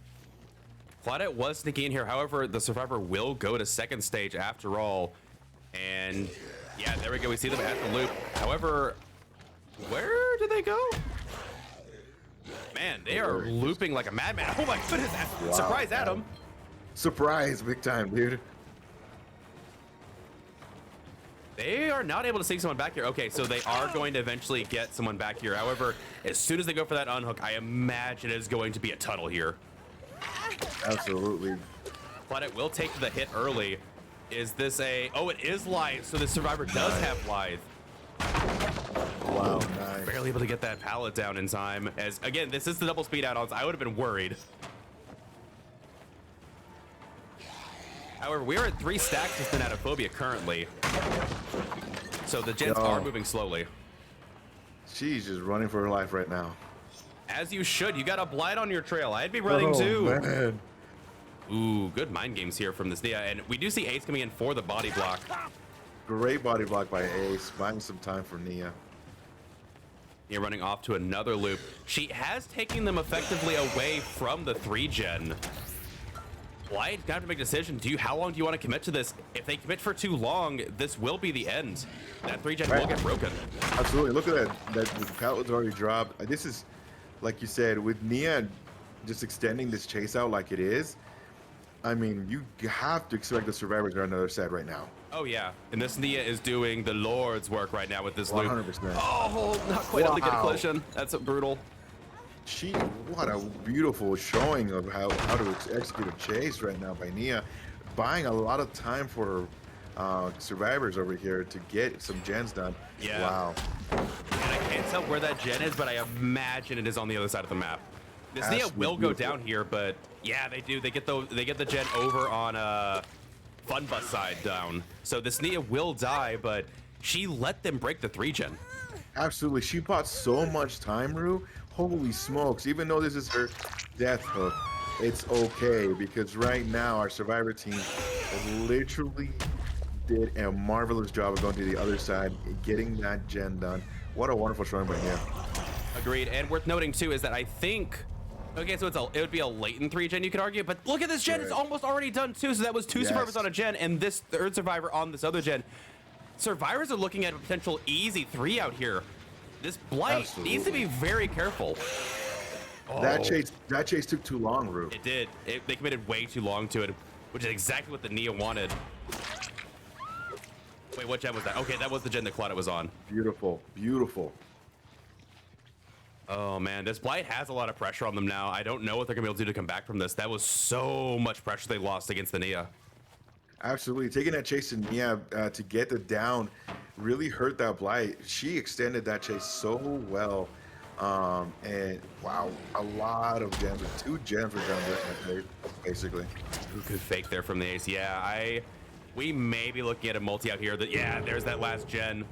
[SPEAKER 1] Claudette was sneaking in here. However, the survivor will go to second stage after all. And yeah, there we go. We see them at the loop. However, where do they go? Man, they are looping like a madman. Oh my goodness. Wow. Surprise, Adam.
[SPEAKER 2] Surprise, big time, dude.
[SPEAKER 1] They are not able to sneak someone back here. Okay, so they are going to eventually get someone back here. However, as soon as they go for that unhook, I imagine it is going to be a tunnel here.
[SPEAKER 2] Absolutely.
[SPEAKER 1] Claudette will take the hit early. Is this a... Oh, it is Lithe. So the survivor does have Lithe.
[SPEAKER 2] Wow, nice. Nice.
[SPEAKER 1] barely able to get that pallet down in time. As again, this is the double speed add-ons. I would have been worried. However, we are at 3 stacks with Thanatophobia currently. So the gens are moving slowly.
[SPEAKER 2] She's just running for her life right now.
[SPEAKER 1] As you should. You got a Blight on your trail. I'd be running too.
[SPEAKER 2] Man.
[SPEAKER 1] Ooh, good mind games here from this Nia. And we do see Ace coming in for the body block.
[SPEAKER 2] Great body block by Ace, buying some time for Nia.
[SPEAKER 1] Nia running off to another loop. She has taken them effectively away from the 3-gen. Blight gonna have to make a decision. How long do you want to commit to this? If they commit for too long, this will be the end. That 3-gen will get broken.
[SPEAKER 2] Absolutely. Look at that. The pallet was already dropped. This is, like you said, with Nia just extending this chase out like it is. I mean, you have to expect the survivors are on the other side right now.
[SPEAKER 1] Oh yeah, and this Nia is doing the Lord's work right now with this loop.
[SPEAKER 2] 100%.
[SPEAKER 1] Oh, not quite able to get a collision. That's brutal.
[SPEAKER 2] What a beautiful showing of how to execute a chase right now by Nia, buying a lot of time for survivors over here to get some gens done.
[SPEAKER 1] Yeah.
[SPEAKER 2] Wow.
[SPEAKER 1] And I can't tell where that gen is, but I imagine it is on the other side of the map. This Nia will go down here, but yeah, they do. They get the gen over on Fun Bus side down. So this Nia will die, but she let them break the 3-gen.
[SPEAKER 2] Absolutely. She bought so much time, Rue. Holy smokes. Even though this is her death hook, it's okay because right now our survivor team literally did a marvelous job of going to the other side, getting that gen done. What a wonderful showing by Nia.
[SPEAKER 1] Agreed. And worth noting too is that I think, okay, so it would be a latent 3-gen, you could argue, but look at this gen, it's almost already done too. So that was 2 survivors on a gen and this 3rd survivor on this other gen. Survivors are looking at a potential easy 3 out here. This Blight needs to be very careful. Oh.
[SPEAKER 2] That chase took too long, Rue.
[SPEAKER 1] It did. They committed way too long to it, which is exactly what the Nia wanted. Wait, what gen was that? Okay, that was the gen that Claudia was on.
[SPEAKER 2] Beautiful, beautiful.
[SPEAKER 1] Oh man, this Blight has a lot of pressure on them now. I don't know what they're gonna be able to do to come back from this. That was so much pressure they lost against the Nia.
[SPEAKER 2] Absolutely, taking that chase to Nia to get the down really hurt that Blight. She extended that chase so well, and wow, a lot of gens, 2 gens were done basically.
[SPEAKER 1] Who could fake there from the Ace? Yeah, we may be looking at a multi out here. Yeah, there's that last gen,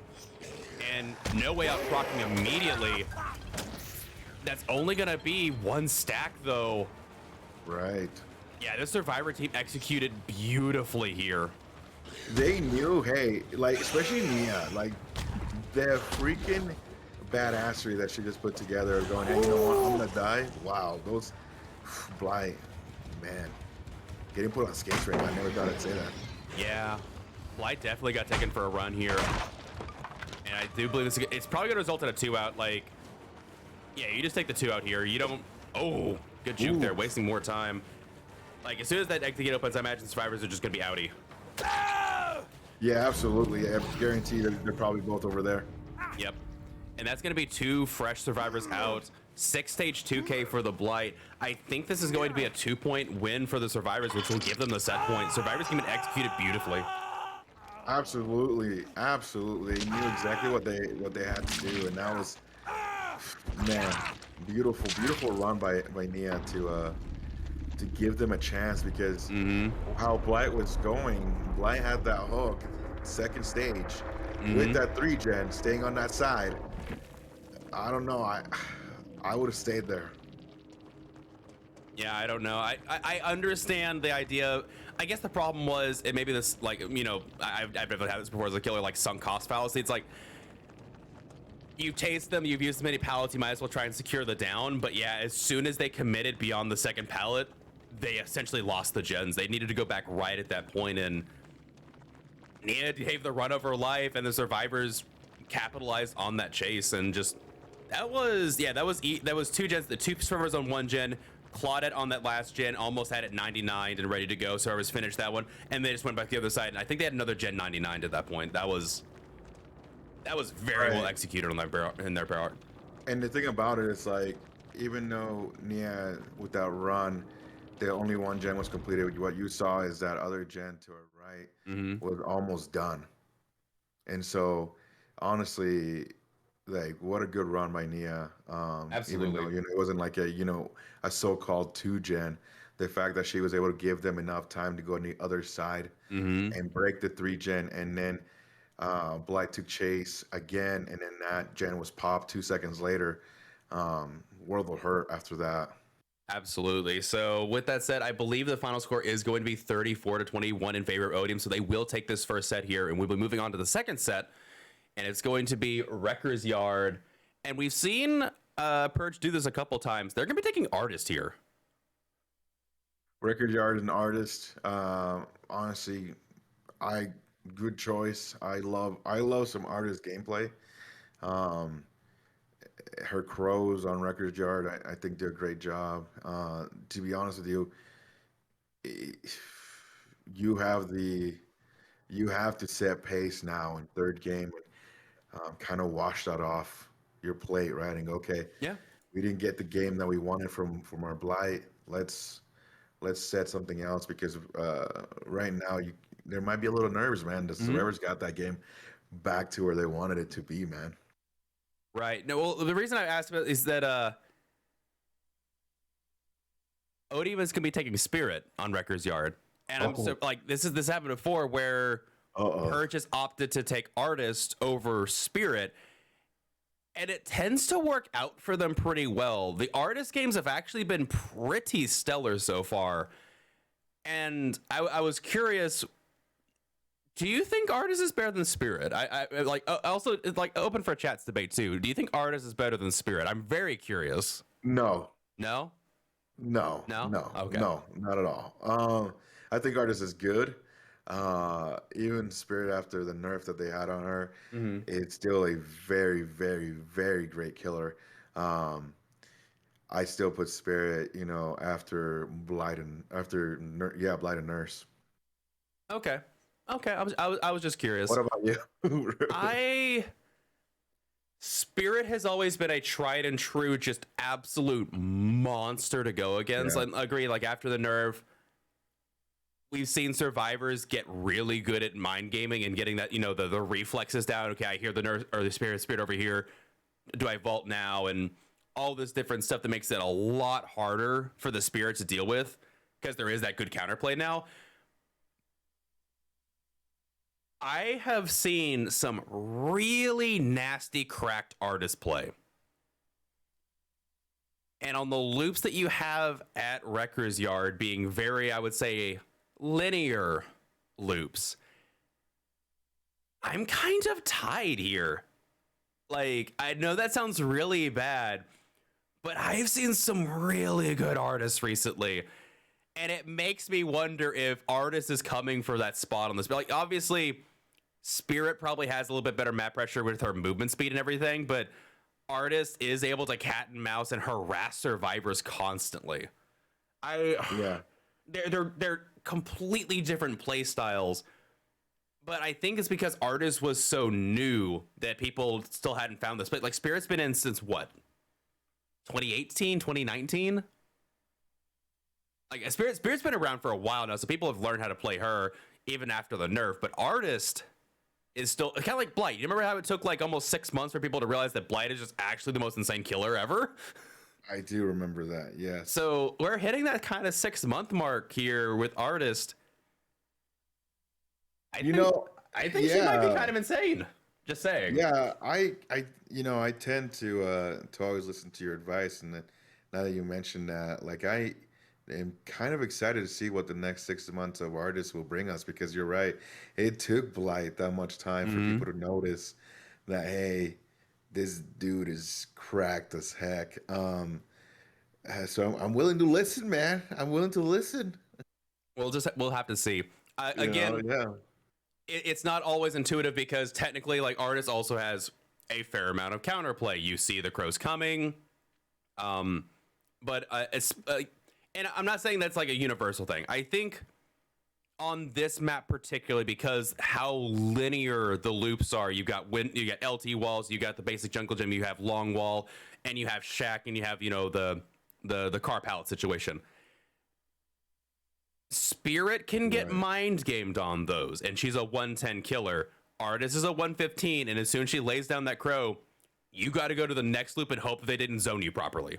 [SPEAKER 1] and no way out procking immediately. That's only gonna be 1 stack though.
[SPEAKER 2] Right.
[SPEAKER 1] Yeah, this survivor team executed beautifully here.
[SPEAKER 2] They knew, hey, like, especially Nia, like, the freaking badassery that she just put together, going, hey, you know what, I'm gonna die. Wow, those Blight, man, getting put on skates right now. I never thought I'd say that.
[SPEAKER 1] Yeah, Blight definitely got taken for a run here. And I do believe it's probably gonna result in a 2 out. Like, yeah, you just take the 2 out here. You don't, oh, good juke there, wasting more time. Like, as soon as that exit gate opens, I imagine survivors are just gonna be outie.
[SPEAKER 2] Yeah, absolutely. I guarantee they're probably both over there.
[SPEAKER 1] Yep. And that's gonna be 2 fresh survivors out. 6 stage 2K for the Blight. I think this is going to be a 2-point win for the survivors, which will give them the set point. Survivors can execute it beautifully.
[SPEAKER 2] Absolutely, absolutely. They knew exactly what they had to do, and that was, man, beautiful run by Nia to give them a chance, because how Blight was going, Blight had that hook, 2nd stage, with that 3-gen, staying on that side. I don't know, I would have stayed there.
[SPEAKER 1] Yeah, I don't know. I understand the idea. I guess the problem was, and maybe this, like, you know, I've never had this before as a killer, like sunk cost fallacy. It's like, you taste them, you've used as many pallets, you might as well try and secure the down. But yeah, as soon as they committed beyond the 2nd pallet, they essentially lost the gens. They needed to go back right at that point, and Nia gave the run of her life, and the survivors capitalized on that chase, and just that was 2 gens, the 2 survivors on 1 gen. Claudette on that last gen almost had it 99 and ready to go. Survivors finished that one, and they just went back the other side, and I think they had another gen 99 at that point. That was very well executed on their part.
[SPEAKER 2] And the thing about it is, like, even though Nia with that run, the only 1 gen was completed, what you saw is that other gen to her right was almost done. And so honestly, like what a good run by Nia. Even though
[SPEAKER 1] Absolutely.
[SPEAKER 2] it wasn't like a so-called two gen. The fact that she was able to give them enough time to go on the other side
[SPEAKER 1] Hmm.
[SPEAKER 2] and break the three gen, and then Blight took chase again, and then that gen was popped 2 seconds later. World will hurt after that.
[SPEAKER 1] Absolutely. So with that said, I believe the final score is going to be 34-21 in favor of Odium. So they will take this first set here, and we'll be moving on to the second set, and it's going to be Wrecker's Yard. And we've seen Purge do this a couple times. They're going to be taking Artist here.
[SPEAKER 2] Record Yard is an artist. Honestly, I good choice. I love some artist gameplay. Um, Her crows on Record Yard, I think do a great job. To be honest with you, eh, you have the you have to set pace now in third game and kind of wash that off your plate, right? And go, okay,
[SPEAKER 1] Yeah.
[SPEAKER 2] we didn't get the game that we wanted from our blight. Let's set something else because right now there might be a little nerves, man. The
[SPEAKER 1] Hmm.
[SPEAKER 2] Survivors got that game back to where they wanted it to be, man.
[SPEAKER 1] Right. No, well, the reason I asked about is that Odium is going to be taking Spirit on Wrecker's Yard. And I'm so
[SPEAKER 2] Oh,
[SPEAKER 1] like, this happened before where
[SPEAKER 2] uh-oh.
[SPEAKER 1] Purge has opted to take Artist over Spirit, and it tends to work out for them pretty well. The Artist games have actually been pretty stellar so far, and I was curious. Do you think Artist is better than Spirit? I like also it's like open for chat's debate too. Do you think Artist is better than Spirit? I'm very curious.
[SPEAKER 2] No,
[SPEAKER 1] No,
[SPEAKER 2] no,
[SPEAKER 1] no.
[SPEAKER 2] no,
[SPEAKER 1] Okay.
[SPEAKER 2] no, not at all. I think Artist is good. Even Spirit after the nerf that they had on her,
[SPEAKER 1] Hmm.
[SPEAKER 2] it's still a very, very, very great killer. Um, I still put Spirit, after Blight and Blight and Nurse.
[SPEAKER 1] Okay. Okay. I was just curious.
[SPEAKER 2] What about you?
[SPEAKER 1] I Spirit has always been a tried and true, just absolute monster to go against.
[SPEAKER 2] Yeah,
[SPEAKER 1] I agree. Like after the nerf, we've seen survivors get really good at mind gaming and getting that, the reflexes down. Okay, I hear the nerf or the spirit over here. Do I vault now? And all this different stuff that makes it a lot harder for the spirit to deal with because there is that good counterplay now. I have seen some really nasty cracked artist play. And on the loops that you have at Wrecker's Yard being very, I would say, linear loops, I'm kind of tied here. Like, I know that sounds really bad, but I've seen some really good artists recently. And it makes me wonder if Artist is coming for that spot on this. Like, obviously, Spirit probably has a little bit better map pressure with her movement speed and everything, but Artist is able to cat and mouse and harass survivors constantly. I
[SPEAKER 2] yeah,
[SPEAKER 1] they're completely different play styles, but I think it's because Artist was so new that people still hadn't found this. But like Spirit's been in since what? 2018, 2019? Like Spirit's been around for a while now, so people have learned how to play her even after the nerf, but Artist is still kind of like Blight. You remember how it took like almost 6 months for people to realize that Blight is just actually the most insane killer ever?
[SPEAKER 2] I do remember that. Yes.
[SPEAKER 1] So we're hitting that kind of 6 month mark here with Artist. I
[SPEAKER 2] You
[SPEAKER 1] think
[SPEAKER 2] know,
[SPEAKER 1] I think she might be
[SPEAKER 2] yeah,
[SPEAKER 1] kind of insane. Just saying.
[SPEAKER 2] yeah. I tend to always listen to your advice, and then now that you mentioned that, like I am kind of excited to see what the next 6 months of artists will bring us because you're right. It took Blight that much time for
[SPEAKER 1] Hmm.
[SPEAKER 2] people to notice that hey, this dude is cracked as heck. So I'm willing to listen, man. I'm willing to listen.
[SPEAKER 1] We'll have to see. Again,
[SPEAKER 2] Yeah.
[SPEAKER 1] it's not always intuitive because technically, like Artist also has a fair amount of counterplay. You see the crows coming, um, but it's and I'm not saying that's like a universal thing. I think on this map particularly because how linear the loops are. You got LT walls, you got the basic jungle gym, you have long wall, and you have shack, and you have the car pallet situation. Spirit can get
[SPEAKER 2] Right.
[SPEAKER 1] mind gamed on those, and she's a 110 killer. Artist is a 115, and as soon as she lays down that crow, you got to go to the next loop and hope they didn't zone you properly.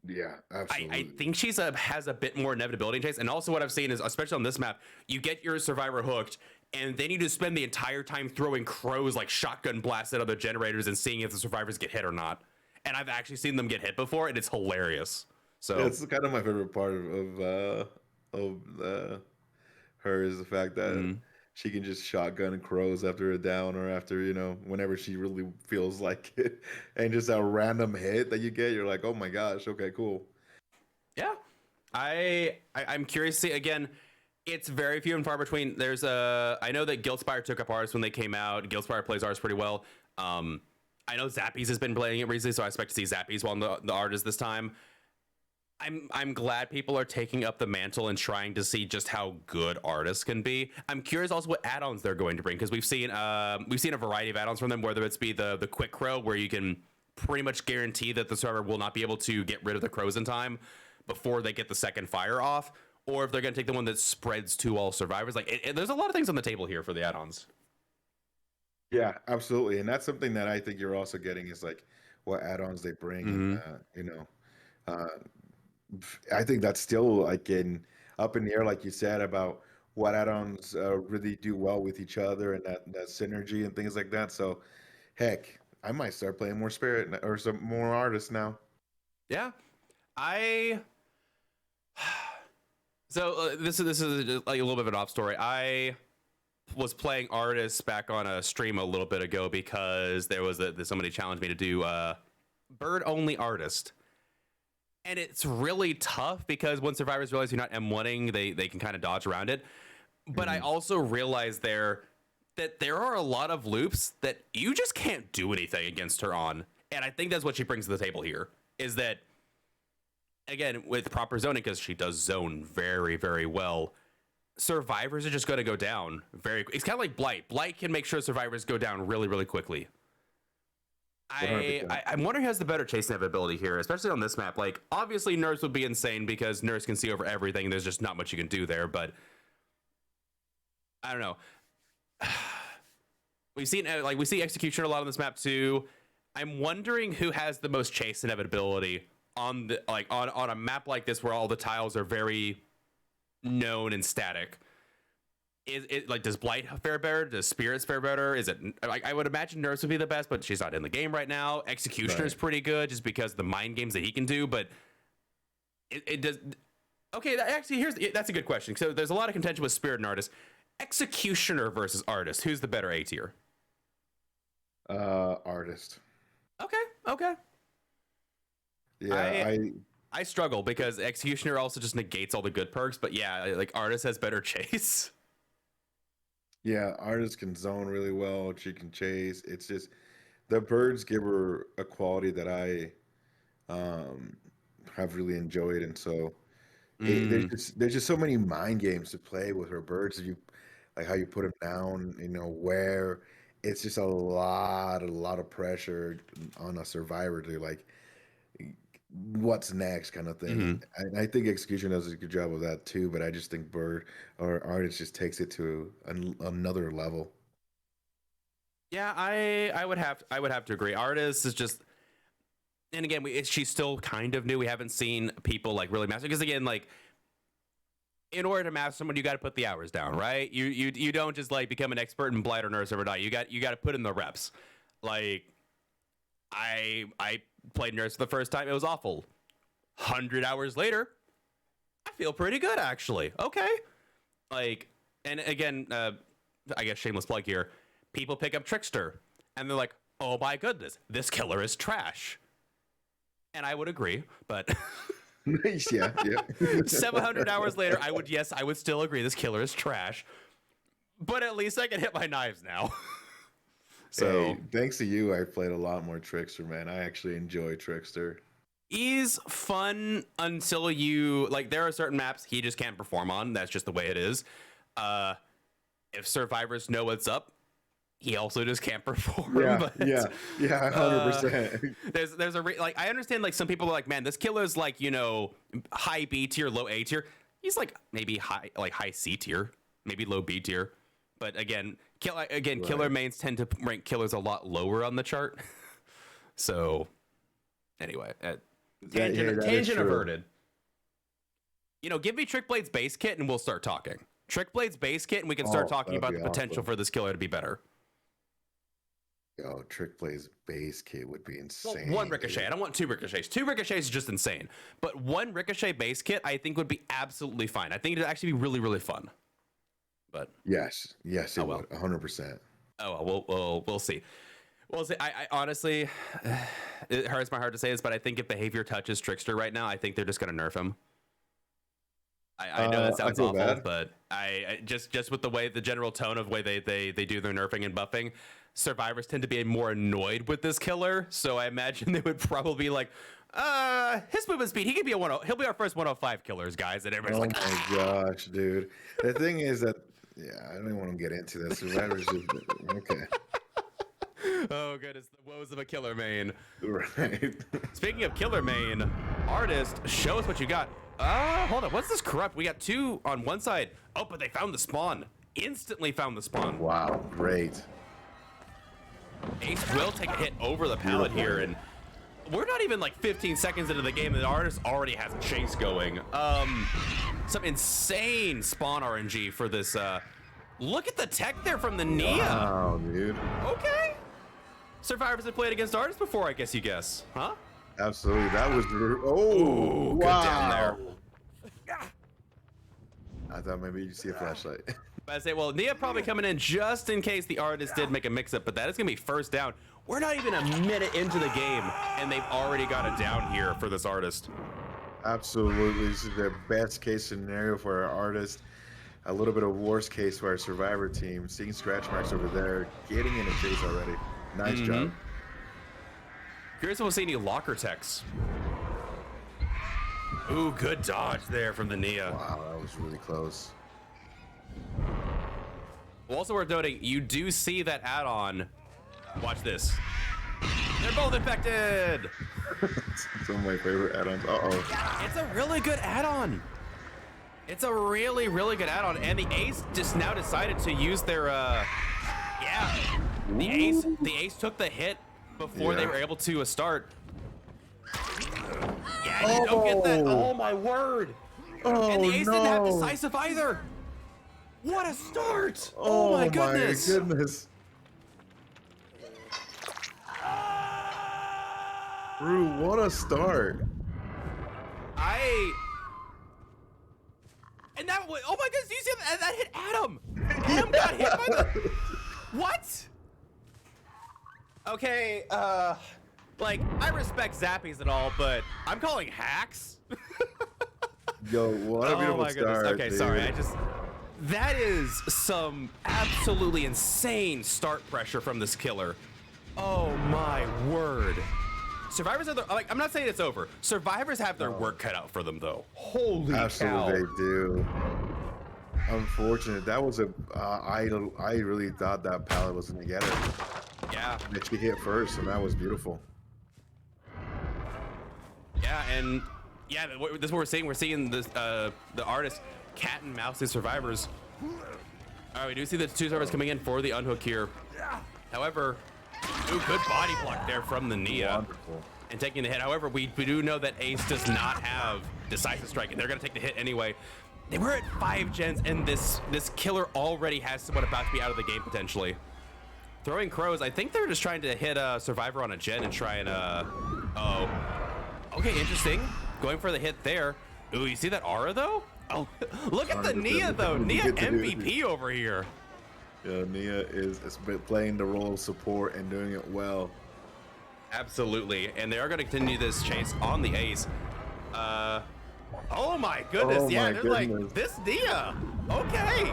[SPEAKER 2] Yeah, absolutely.
[SPEAKER 1] I think she's has a bit more inevitability in chase. And also what I've seen is, especially on this map, you get your survivor hooked, and then you just spend the entire time throwing crows like shotgun blasts at other generators and seeing if the survivors get hit or not. And I've actually seen them get hit before, and it's hilarious. So
[SPEAKER 2] Yeah, it's kind of my favorite part her is the fact that she can just shotgun crows after a down or after, whenever she really feels like it. And just a random hit that you get, you're like, oh my gosh, okay, cool.
[SPEAKER 1] yeah, I'm curious to see again. It's very few and far between. There's I know that Guildspire took up ours when they came out. Guildspire plays ours pretty well. I know Zappies has been playing it recently, so I expect to see Zappies while the artist this time. I'm glad people are taking up the mantle and trying to see just how good artists can be. I'm curious also what add-ons they're going to bring, because we've seen a variety of add-ons from them, whether it's be the quick crow, where you can pretty much guarantee that the server will not be able to get rid of the crows in time before they get the second fire off, or if they're going to take the one that spreads to all survivors. Like there's a lot of things on the table here for the add-ons.
[SPEAKER 2] Yeah, absolutely. And that's something that I think you're also getting is like what add-ons they bring. Uh, I think that's still like up in the air, like you said, about what add-ons really do well with each other and that synergy and things like that. So, heck, I might start playing more Spirit or some more artists now.
[SPEAKER 1] Yeah, so this is like a little bit of an off story. I was playing artists back on a stream a little bit ago because there was somebody challenged me to do bird only artist. And it's really tough because when survivors realize you're not M1ing, they can kind of dodge around it. But I also realized that there are a lot of loops that you just can't do anything against her on. And I think that's what she brings to the table here, is that, again, with proper zoning, because she does zone very, very well, survivors are just going to go down very quick. It's kind of like Blight. Blight can make sure survivors go down really, really quickly. I'm wondering who has the better chase inevitability here, especially on this map. Like, obviously, Nurse would be insane because Nurse can see over everything. There's just not much you can do there, but I don't know. We see Executioner a lot on this map too. I'm wondering who has the most chase inevitability on a map like this where all the tiles are very known and static. Is it like, does Blight fare better? Does Spirits fare better? Is it like, I would imagine Nurse would be the best, but she's not in the game right now. Executioner is pretty good just because of the mind games that he can do, but it does. Okay, actually, that's a good question. So there's a lot of contention with Spirit and Artist. Executioner versus Artist. Who's the better A tier?
[SPEAKER 2] Artist.
[SPEAKER 1] Okay.
[SPEAKER 2] Yeah,
[SPEAKER 1] I struggle because Executioner also just negates all the good perks, but yeah, like Artist has better chase.
[SPEAKER 2] Yeah, Artist can zone really well. She can chase. It's just the birds give her a quality that I have really enjoyed, and so there's just so many mind games to play with her birds. You like how you put them down, where it's just a lot of pressure on a survivor to like what's next kind of thing. And I think Execution does a good job of that too, but I just think Bird or Artist just takes it to another level.
[SPEAKER 1] Yeah, I would have to agree. Artist is just, and again, she's still kind of new. We haven't seen people like really master, because again, like, in order to master someone, you got to put the hours down, right? You don't just like become an expert in Blight or Nurse overnight. You got to put in the reps. Like, I played Nurse for the first time. It was awful. 100 hours later, I feel pretty good, actually. Okay. Like, and again, I guess shameless plug here. People pick up Trickster, and they're like, oh my goodness, this killer is trash. And I would agree, but...
[SPEAKER 2] yeah.
[SPEAKER 1] 700 hours later, I would still agree this killer is trash. But at least I can hit my knives now. So,
[SPEAKER 2] hey, thanks to you, I played a lot more Trickster, man. I actually enjoy Trickster.
[SPEAKER 1] He's fun until you, like, there are certain maps he just can't perform on. That's just the way it is. If survivors know what's up, he also just can't perform.
[SPEAKER 2] Yeah,
[SPEAKER 1] but,
[SPEAKER 2] 100%.
[SPEAKER 1] There's like, I understand, like, some people are like, man, this killer's like, high B tier, low A tier. He's like maybe high C tier, maybe low B tier. But again, killer mains tend to rank killers a lot lower on the chart. So anyway,
[SPEAKER 2] Yeah,
[SPEAKER 1] tangent,
[SPEAKER 2] that is
[SPEAKER 1] tangent
[SPEAKER 2] true.
[SPEAKER 1] averted. You know, give me Trick Blade's base kit and we'll start talking. Trick Blade's base kit and we can start
[SPEAKER 2] Oh,
[SPEAKER 1] talking
[SPEAKER 2] that'd
[SPEAKER 1] about
[SPEAKER 2] be
[SPEAKER 1] the potential
[SPEAKER 2] awesome.
[SPEAKER 1] for this killer to be better.
[SPEAKER 2] Yo, Trick Play's base kit would be
[SPEAKER 1] Well,
[SPEAKER 2] insane.
[SPEAKER 1] one Ricochet. I don't want 2 Ricochets. 2 Ricochets is just insane. But 1 Ricochet base kit, I think, would be absolutely fine. I think it'd actually be really, really fun. But
[SPEAKER 2] Yes, it
[SPEAKER 1] well.
[SPEAKER 2] would, 100%.
[SPEAKER 1] oh well, we'll see. We'll see. I honestly, it hurts my heart to say this, but I think if Behavior touches Trickster right now, I think they're just gonna nerf him. I know that sounds
[SPEAKER 2] feel
[SPEAKER 1] awful,
[SPEAKER 2] bad.
[SPEAKER 1] but I just with the way the general tone of way they do their nerfing and buffing, survivors tend to be more annoyed with this killer. So I imagine they would probably be like, his movement speed, he could be he'll be our first 105 killers, guys. And everybody's
[SPEAKER 2] Oh
[SPEAKER 1] like,
[SPEAKER 2] my gosh, dude. The thing is that, yeah, I don't even want to get into this. Survivor's just, okay.
[SPEAKER 1] oh goodness, the woes of a killer main.
[SPEAKER 2] Right.
[SPEAKER 1] Speaking of killer main, artist, show us what you got. Hold on, what's this corrupt? We got 2 on one side. Oh, but they found the spawn. Instantly found the spawn.
[SPEAKER 2] Wow, great.
[SPEAKER 1] Ace will take a hit over the pallet here, and we're not even like 15 seconds into the game, and the artist already has a chase going. Some insane spawn RNG for this. Look at the tech there from the Nia.
[SPEAKER 2] Wow, dude.
[SPEAKER 1] Okay. Survivors have played against artists before, I guess you guess, huh?
[SPEAKER 2] Absolutely. That was,
[SPEAKER 1] Ooh, good down there.
[SPEAKER 2] I thought maybe you'd see a flashlight.
[SPEAKER 1] I say, well, Nia probably coming in just in case the artist did make a mix-up, but that is going to be first down. We're not even a minute into the game, and they've already got it down here for this artist.
[SPEAKER 2] Absolutely. This is the best case scenario for our artist. A little bit of worst case for our survivor team. Seeing scratch marks over there, getting in a chase already. Nice job.
[SPEAKER 1] Curious if we'll see any locker techs. Ooh, good dodge there from the Nia.
[SPEAKER 2] Wow, that was really close.
[SPEAKER 1] Well, also worth noting, you do see that add-on. Watch this. They're both infected.
[SPEAKER 2] Some of my favorite add-ons. Uh-oh.
[SPEAKER 1] It's a really good add-on. It's a really, really good add-on. And the Ace just now decided to use their, yeah. The Ace took the hit before they were able to start. Yeah, you don't get that. Oh, my word.
[SPEAKER 2] Oh,
[SPEAKER 1] And the Ace
[SPEAKER 2] no.
[SPEAKER 1] didn't have decisive either. What a start. Oh, my goodness.
[SPEAKER 2] My goodness. Brew, what a start.
[SPEAKER 1] And that was, oh my goodness, do you see that? That hit Adam. Adam got hit by the, what? Okay, like, I respect zappies and all, but I'm calling hacks.
[SPEAKER 2] Yo, what a beautiful start.
[SPEAKER 1] Okay,
[SPEAKER 2] dude.
[SPEAKER 1] sorry, that is some absolutely insane start pressure from this killer. Oh my word. Survivors are like, I'm not saying it's over. Survivors have their work cut out for them though. Holy
[SPEAKER 2] Absolutely,
[SPEAKER 1] cow.
[SPEAKER 2] they do. Unfortunate. That was a. I really thought that pallet was gonna get her.
[SPEAKER 1] Yeah.
[SPEAKER 2] That she hit first, and that was beautiful.
[SPEAKER 1] Yeah, and yeah, this is what we're seeing. We're seeing this, the artist cat and mouse the survivors. All right, we do see the 2 survivors coming in for the unhook here. However, ooh, good body block there from the Nia.
[SPEAKER 2] Wonderful.
[SPEAKER 1] And taking the hit. However, we do know that Ace does not have decisive strike, and they're gonna take the hit anyway. They were at 5 gens, and this killer already has someone about to be out of the game potentially. Throwing crows. I think they're just trying to hit a survivor on a gen and try and oh. Okay, interesting. Going for the hit there. Ooh, you see that aura though? Oh, look at the Nia though. Nia MVP over here.
[SPEAKER 2] Yeah, Nia is playing the role of support and doing it well.
[SPEAKER 1] Absolutely, and they are going to continue this chase on the Ace. Oh my goodness,
[SPEAKER 2] Oh
[SPEAKER 1] yeah,
[SPEAKER 2] my
[SPEAKER 1] they're
[SPEAKER 2] goodness.
[SPEAKER 1] like, this Nia, okay.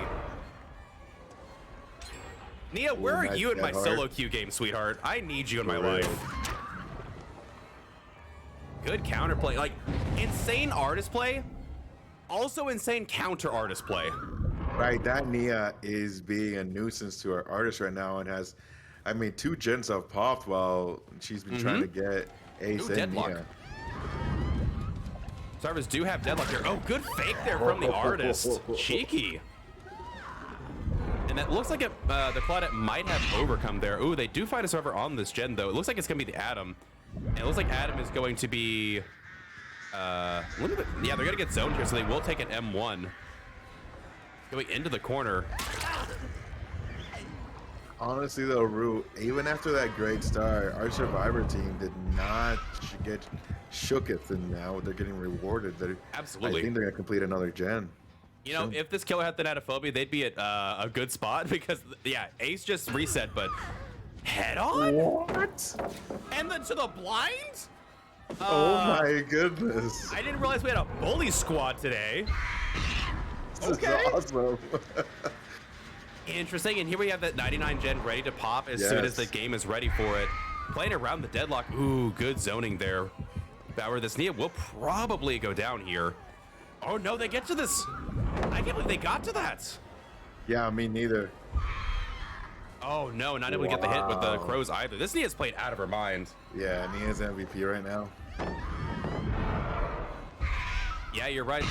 [SPEAKER 1] Nia, where are
[SPEAKER 2] nice
[SPEAKER 1] you in my
[SPEAKER 2] get hard.
[SPEAKER 1] solo queue game, sweetheart? I need you in my
[SPEAKER 2] For real.
[SPEAKER 1] life. Good counterplay, like insane artist play, also insane counter artist play.
[SPEAKER 2] Right, that Nia is being a nuisance to our artist right now, and has, I mean, 2 gens have popped while she's been trying to get Ace
[SPEAKER 1] Ooh,
[SPEAKER 2] and
[SPEAKER 1] deadlock.
[SPEAKER 2] Nia.
[SPEAKER 1] Survivors do have deadlock here. Oh, good fake there from the artist. Cheeky. And that looks like the Claudette might have overcome there. Ooh, they do find a survivor on this gen, though. It looks like it's going to be the Atom. And it looks like Adam is going to be, look at yeah, they're gonna get zoned here, so they will take an M1. Going into the corner.
[SPEAKER 2] Honestly, though, Root, even after that great start, our Survivor team did not get shooketh, and now they're getting rewarded.
[SPEAKER 1] Absolutely.
[SPEAKER 2] I think they're gonna complete another gen.
[SPEAKER 1] You know, if this killer had thanatophobia, they'd be at a good spot because, yeah, Ace just reset, but head on?
[SPEAKER 2] What?
[SPEAKER 1] And then to the blind?
[SPEAKER 2] Oh my goodness.
[SPEAKER 1] I didn't realize we had a bully squad today.
[SPEAKER 2] This is awesome.
[SPEAKER 1] Interesting, and here we have that 99 gen ready to pop as soon as the game is ready for it. Playing around the deadlock. Ooh, good zoning there. Bauer, this Nia will probably go down here. Oh no, they get to this. I can't believe they got to that.
[SPEAKER 2] Yeah, me neither.
[SPEAKER 1] Oh no, not able to get the hit with the crows either. This Nia's played out of her mind.
[SPEAKER 2] Yeah, Nia's MVP right now.
[SPEAKER 1] Yeah, you're right.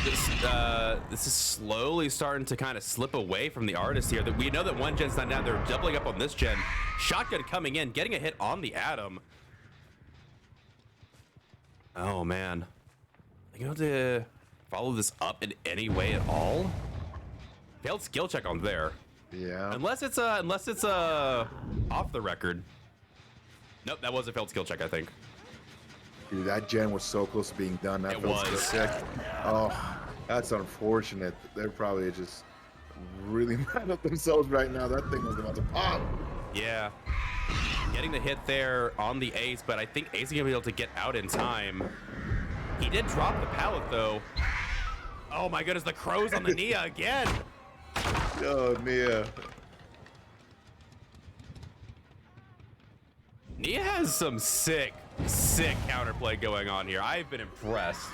[SPEAKER 1] This is slowly starting to kind of slip away from the artist here. That we know that one gen's not down. They're doubling up on this gen. Shotgun coming in, getting a hit on the Atom. Oh man, are you able to follow this up in any way at all? Failed skill check on there.
[SPEAKER 2] Yeah.
[SPEAKER 1] Unless it's off the record. Nope, that was a failed skill check, I think.
[SPEAKER 2] Dude, that gen was so close to being done. That
[SPEAKER 1] It was.
[SPEAKER 2] Sick. Oh, that's unfortunate. They're probably just really mad at themselves right now. That thing was about to pop.
[SPEAKER 1] Yeah. Getting the hit there on the Ace, but I think Ace is going to be able to get out in time. He did drop the pallet, though. Oh, my goodness. The crows on the Nia again.
[SPEAKER 2] Oh, Nia.
[SPEAKER 1] Nia has some sick counterplay going on here. I've been impressed.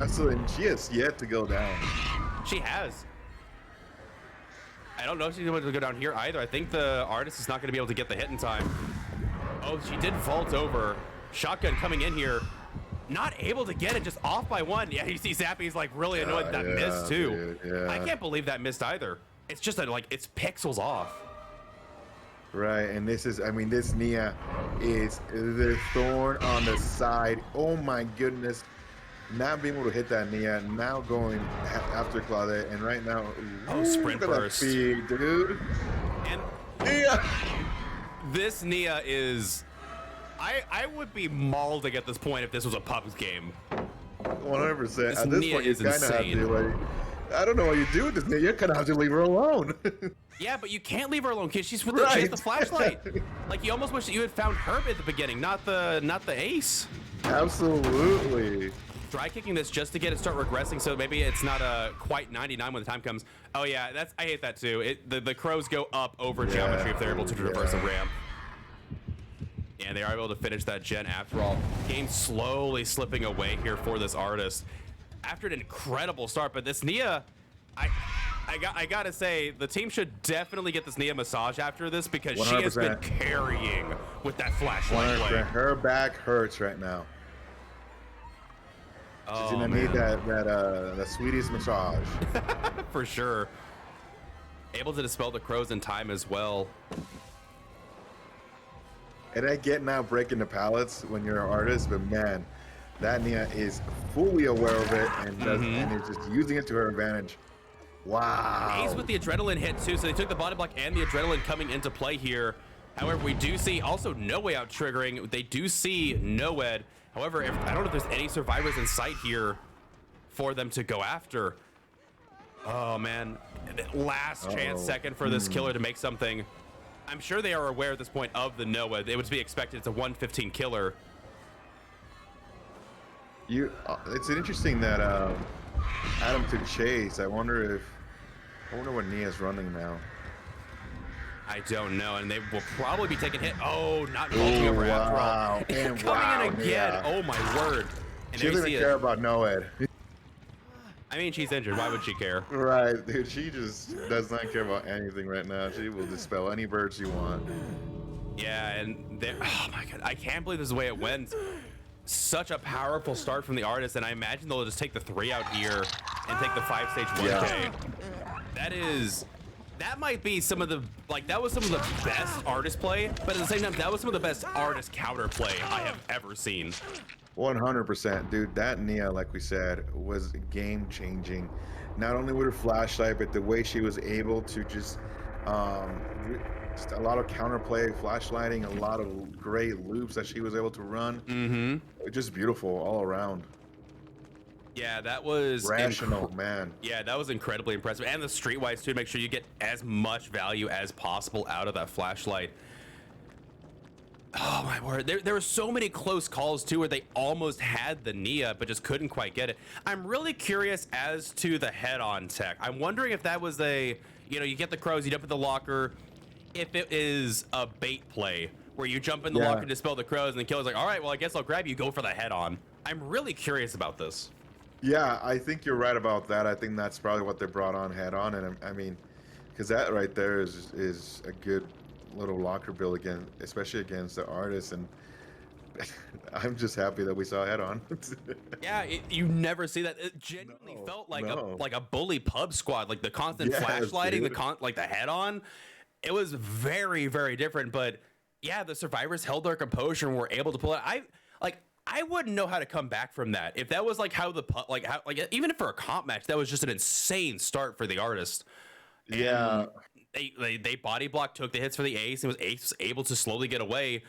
[SPEAKER 2] Absolutely. And she has yet to go down.
[SPEAKER 1] She has. I don't know if she's going to go down here either. I think the artist is not going to be able to get the hit in time. Oh, she did vault over. Shotgun coming in here. Not able to get it, just off by one. Yeah, you see Zappy's like really annoyed that missed too.
[SPEAKER 2] Dude, yeah.
[SPEAKER 1] I can't believe that missed either. It's just like it's pixels off.
[SPEAKER 2] Right, and this is, I mean, this Nia is the thorn on the side. Oh my goodness. Not being able to hit that Nia, now going after Claudette, and right now,
[SPEAKER 1] oh, sprint
[SPEAKER 2] look at that
[SPEAKER 1] burst.
[SPEAKER 2] speed, dude.
[SPEAKER 1] And
[SPEAKER 2] Nia!
[SPEAKER 1] this Nia is, I would be mauled at this point if this was a pubs game.
[SPEAKER 2] 100%. At this
[SPEAKER 1] Nia
[SPEAKER 2] point, you
[SPEAKER 1] is
[SPEAKER 2] kind of have
[SPEAKER 1] insane.
[SPEAKER 2] to, like, I don't know what you do with this Nia. You kind of have to leave her alone.
[SPEAKER 1] Yeah, but you can't leave her alone because she's with
[SPEAKER 2] Right.
[SPEAKER 1] the flashlight. Like you almost wish that you had found Herb at the beginning, not the Ace.
[SPEAKER 2] Absolutely.
[SPEAKER 1] Dry kicking this just to get it start regressing, so maybe it's not quite 99 when the time comes. Oh yeah, I hate that too. The crows go up over geometry if they're able to traverse a ramp. And they are able to finish that gen after all. Game slowly slipping away here for this artist. After an incredible start, but this Nia, I gotta say, the team should definitely get this Nia massage after this because
[SPEAKER 2] 100%.
[SPEAKER 1] she has been carrying with that flashlight play.
[SPEAKER 2] Her back hurts right now. She's gonna need that sweetest massage.
[SPEAKER 1] For sure. Able to dispel the crows in time as well.
[SPEAKER 2] And I get now breaking the pallets when you're an artist, but man, that Nia is fully aware of it and is just using it to her advantage. Wow.
[SPEAKER 1] Ace with the adrenaline hit too, so they took the body block and the adrenaline coming into play here. However, we do see also No Way Out triggering. They do see Noed. However, I don't know if there's any survivors in sight here for them to go after. Oh man, last chance second for this killer to make something. I'm sure they are aware at this point of the Noed. It would be expected. It's a 115 killer.
[SPEAKER 2] It's interesting that Adam took chase. I wonder what Nia's running now.
[SPEAKER 1] I don't know, and they will probably be taking hit. Oh, not vaulting over after all.
[SPEAKER 2] And
[SPEAKER 1] coming in again.
[SPEAKER 2] Nia.
[SPEAKER 1] Oh my word. And
[SPEAKER 2] She
[SPEAKER 1] there you
[SPEAKER 2] doesn't
[SPEAKER 1] see
[SPEAKER 2] care
[SPEAKER 1] it.
[SPEAKER 2] about Noed.
[SPEAKER 1] I mean, she's injured. Why would she care?
[SPEAKER 2] Right, dude. She just does not care about anything right now. She will dispel any birds you want.
[SPEAKER 1] Yeah, and oh my god, I can't believe this is the way it went. Such a powerful start from the artist, and I imagine they'll just take the 3 out here and take the 5-stage 1K. That is that might be some of the that was some of the best artist play, but at the same time, that was some of the best artist counter play I have ever seen.
[SPEAKER 2] 100%, dude. That Nia, like we said, was game changing. Not only with her flashlight, but the way she was able to just a lot of counterplay, flashlighting, a lot of great loops that she was able to run.
[SPEAKER 1] Mm-hmm.
[SPEAKER 2] Just beautiful all around.
[SPEAKER 1] Yeah, that was
[SPEAKER 2] Rational, man.
[SPEAKER 1] Yeah, that was incredibly impressive, and the streetwise too. Make sure you get as much value as possible out of that flashlight. Oh my word! There were so many close calls too, where they almost had the Nia, but just couldn't quite get it. I'm really curious as to the head-on tech. I'm wondering if that was you get the crows, you dump in the locker. If it is a bait play where you jump in the locker to dispel the crows, and the killer's like, "All right, well, I guess I'll grab you." Go for the head-on. I'm really curious about this.
[SPEAKER 2] Yeah, I think you're right about that. I think that's probably what they brought on head on, and I mean, because that right there is a good little locker build again, especially against the artists, and I'm just happy that we saw head on.
[SPEAKER 1] Yeah, you never see that. It genuinely felt like a bully pub squad, like the constant flashlighting, the head on. It was very, very different, but yeah, the survivors held their composure and were able to pull it. I wouldn't know how to come back from that. If that was even for a comp match, that was just an insane start for the artist.
[SPEAKER 2] Yeah.
[SPEAKER 1] And they body block, took the hits for the ace, and was able to slowly get away.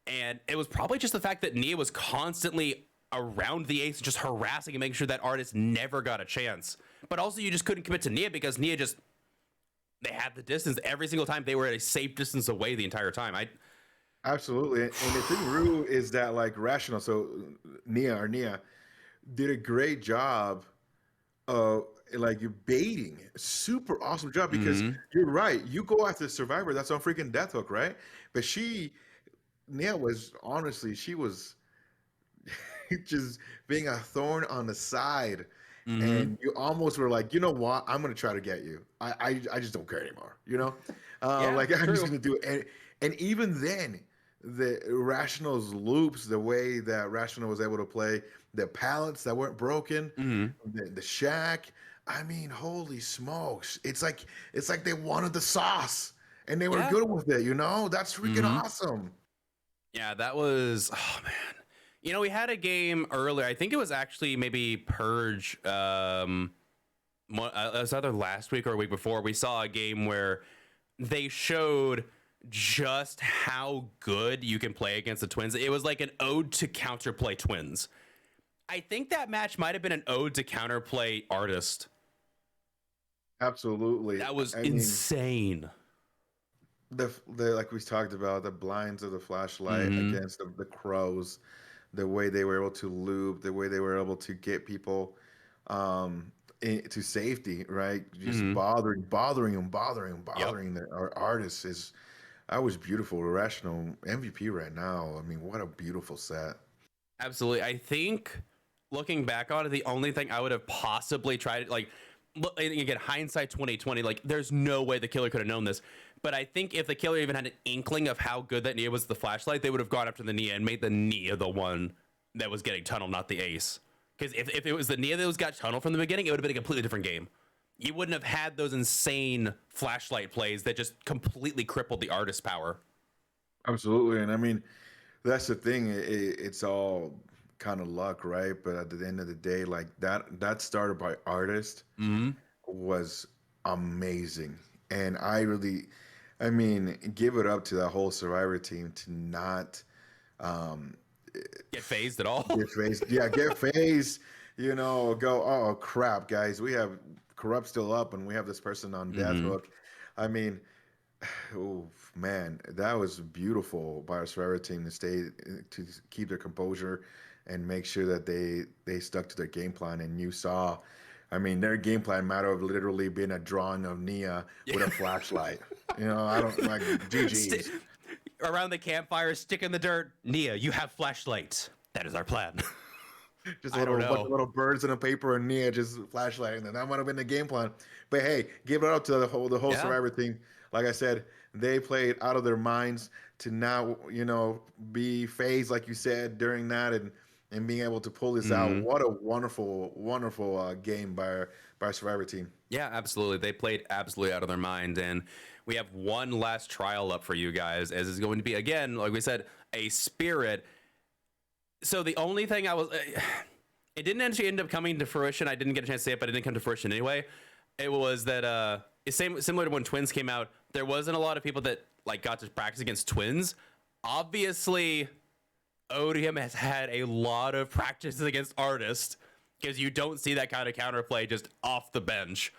[SPEAKER 1] And it was probably just the fact that Nia was constantly around the ace, just harassing and making sure that artist never got a chance. But also, you just couldn't commit to Nia because Nia they had the distance every single time. They were at a safe distance away the entire time.
[SPEAKER 2] Absolutely. And the thing, Rue, is that Rational, so Nia did a great job of you baiting. Super awesome job, because you're right. You go after the survivor, that's on freaking death hook, right? But Nia was honestly, she was just being a thorn on the side. And you almost were like, you know what? I'm gonna try to get you. I just don't care anymore. I'm just gonna do it. And even then, the Rational's loops, the way that Rational was able to play the pallets that weren't broken, the shack. I mean, holy smokes! It's like they wanted the sauce and they were good with it. That's freaking awesome.
[SPEAKER 1] Yeah, that was. Oh man, we had a game earlier. I think it was actually maybe Purge. It was either last week or a week before. We saw a game where they showed just how good you can play against the Twins. It was like an ode to counterplay Twins. I think that match might have been an ode to counterplay artist.
[SPEAKER 2] Absolutely.
[SPEAKER 1] That was insane.
[SPEAKER 2] The like we talked about, the blinds of the flashlight against the crows, the way they were able to loop, the way they were able to get people to safety, right? Just bothering our artists that was beautiful. Irrational MVP right now. I mean, what a beautiful set.
[SPEAKER 1] Absolutely. I think looking back on it, the only thing I would have possibly tried, again, hindsight 2020, there's no way the killer could have known this. But I think if the killer even had an inkling of how good that Nia was with the flashlight, they would have gone after the Nia and made the Nia the one that was getting tunnel, not the ace. Because if it was the Nia that was got tunnel from the beginning, it would have been a completely different game. You wouldn't have had those insane flashlight plays that just completely crippled the artist's power.
[SPEAKER 2] Absolutely. And I mean, that's the thing. It's all kind of luck, right? But at the end of the day, that started by artist was amazing. And I mean, give it up to that whole Survivor team to not
[SPEAKER 1] get phased at all.
[SPEAKER 2] Get phased. Yeah, get phased. Go, oh crap, guys, we have Corrupt still up and we have this person on death hook. I mean, oh man, that was beautiful by our Survivor team to keep their composure and make sure that they stuck to their game plan. And you saw, I mean, their game plan might have literally been a drawing of Nia with a flashlight. I don't like GG's.
[SPEAKER 1] Around the campfire, stick in the dirt. Nia, you have flashlights. That is our plan.
[SPEAKER 2] Just a little birds in a paper and Nia just flashlighting. And that might have been the game plan. But hey, give it up to the whole Survivor team. Like I said, they played out of their minds to not, be phased, like you said, during that. And and being able to pull this out.
[SPEAKER 1] Mhm.
[SPEAKER 2] What a wonderful, wonderful game by our Survivor team.
[SPEAKER 1] Yeah, absolutely. They played absolutely out of their mind. And we have one last trial up for you guys, as is going to be, again, like we said, a spirit. So the only thing it didn't actually end up coming to fruition. I didn't get a chance to say it, but it didn't come to fruition anyway. It was that it's similar to when Twins came out. There wasn't a lot of people that like got to practice against Twins. Obviously, Odium has had a lot of practices against Artist because you don't see that kind of counterplay just off the bench.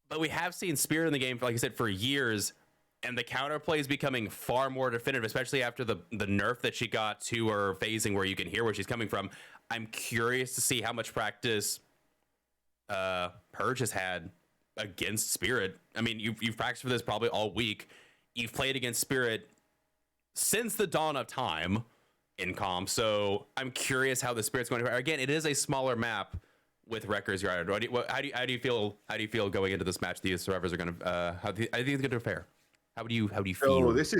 [SPEAKER 1] But we have seen Spirit in the game, like I said, for years, and the counterplay is becoming far more definitive, especially after the nerf that she got to her phasing where you can hear where she's coming from. I'm curious to see how much practice Purge has had against Spirit. I mean, you've practiced for this probably all week. You've played against Spirit since the dawn of time in comp, so I'm curious how the Spirit's going to. Again, it is a smaller map with Wrecker's Yard. How do you feel? How do you feel going into this match? The survivors are going to. I think it's going to fare. How do you
[SPEAKER 2] So
[SPEAKER 1] feel?
[SPEAKER 2] this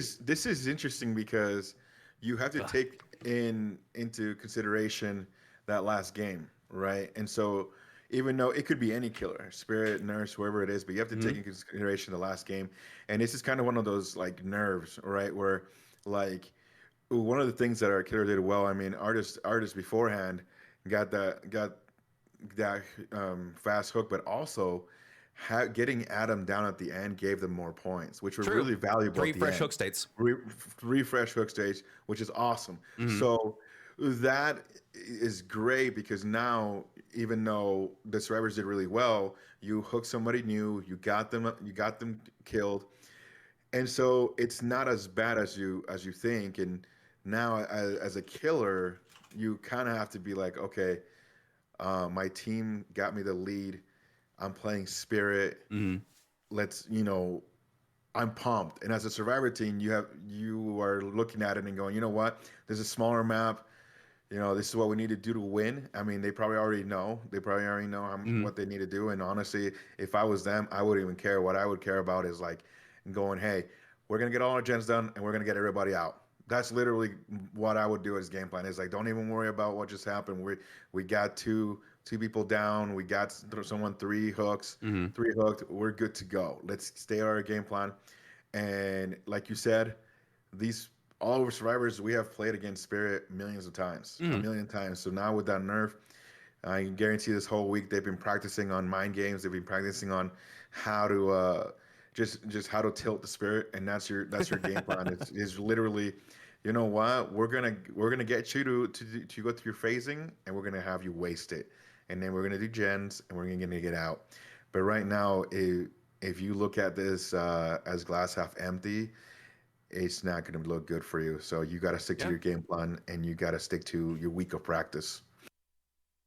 [SPEAKER 2] is interesting because you have to take into consideration that last game, right? And so even though it could be any killer, spirit, nurse, whoever it is, but you have to take into consideration the last game. And this is kind of one of those like nerves, right? Where like one of the things that our killer did well, I mean, artist beforehand got that fast hook, but also getting Adam down at the end gave them more points, which were
[SPEAKER 1] True.
[SPEAKER 2] really valuable.
[SPEAKER 1] Three
[SPEAKER 2] at the
[SPEAKER 1] fresh
[SPEAKER 2] end.
[SPEAKER 1] hook states.
[SPEAKER 2] Three fresh hook states, which is awesome. So that is great because now, even though the survivors did really well, you hook somebody new, you got them killed, and so it's not as bad as you think. And now, as a killer, you kind of have to be like, okay, my team got me the lead. I'm playing Spirit. Let's, I'm pumped. And as a Survivor team, you are looking at it and going, you know what? There's a smaller map. This is what we need to do to win. I mean, they probably already know. They probably already know what they need to do. And honestly, if I was them, I wouldn't even care. What I would care about is like going, hey, we're gonna get all our gens done and we're gonna get everybody out. That's literally what I would do as game plan. Is like, don't even worry about what just happened. We got two people down. We got someone three hooked. We're good to go. Let's stay on our game plan. And like you said, these all of our survivors we have played against Spirit millions of times, a million times. So now with that nerf, I can guarantee this whole week they've been practicing on mind games. They've been practicing on how to just how to tilt the Spirit, and that's your game plan. It's literally, you know what? We're gonna get you to go through your phasing, and we're gonna have you waste it, and then we're gonna do gens, and we're gonna get out. But right now, if you look at this as glass half empty, it's not going to look good for you. So you got to stick to your game plan, and you got to stick to your week of practice.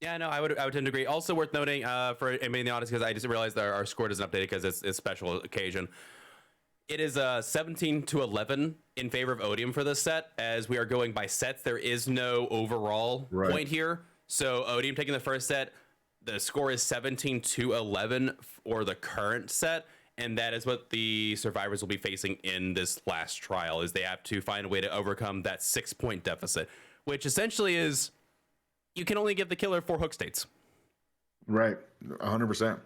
[SPEAKER 1] Yeah, no, I would tend to agree. Also worth noting for anybody in the audience, because I just realized that our score doesn't update because it's special occasion. It is 17-11 in favor of Odium for this set, as we are going by sets. There is no overall point here. So Odium taking the first set. The score is 17-11 for the current set, and that is what the survivors will be facing in this last trial, is they have to find a way to overcome that 6-point deficit, which essentially is you can only give the killer 4 hook states.
[SPEAKER 2] Right, 100%.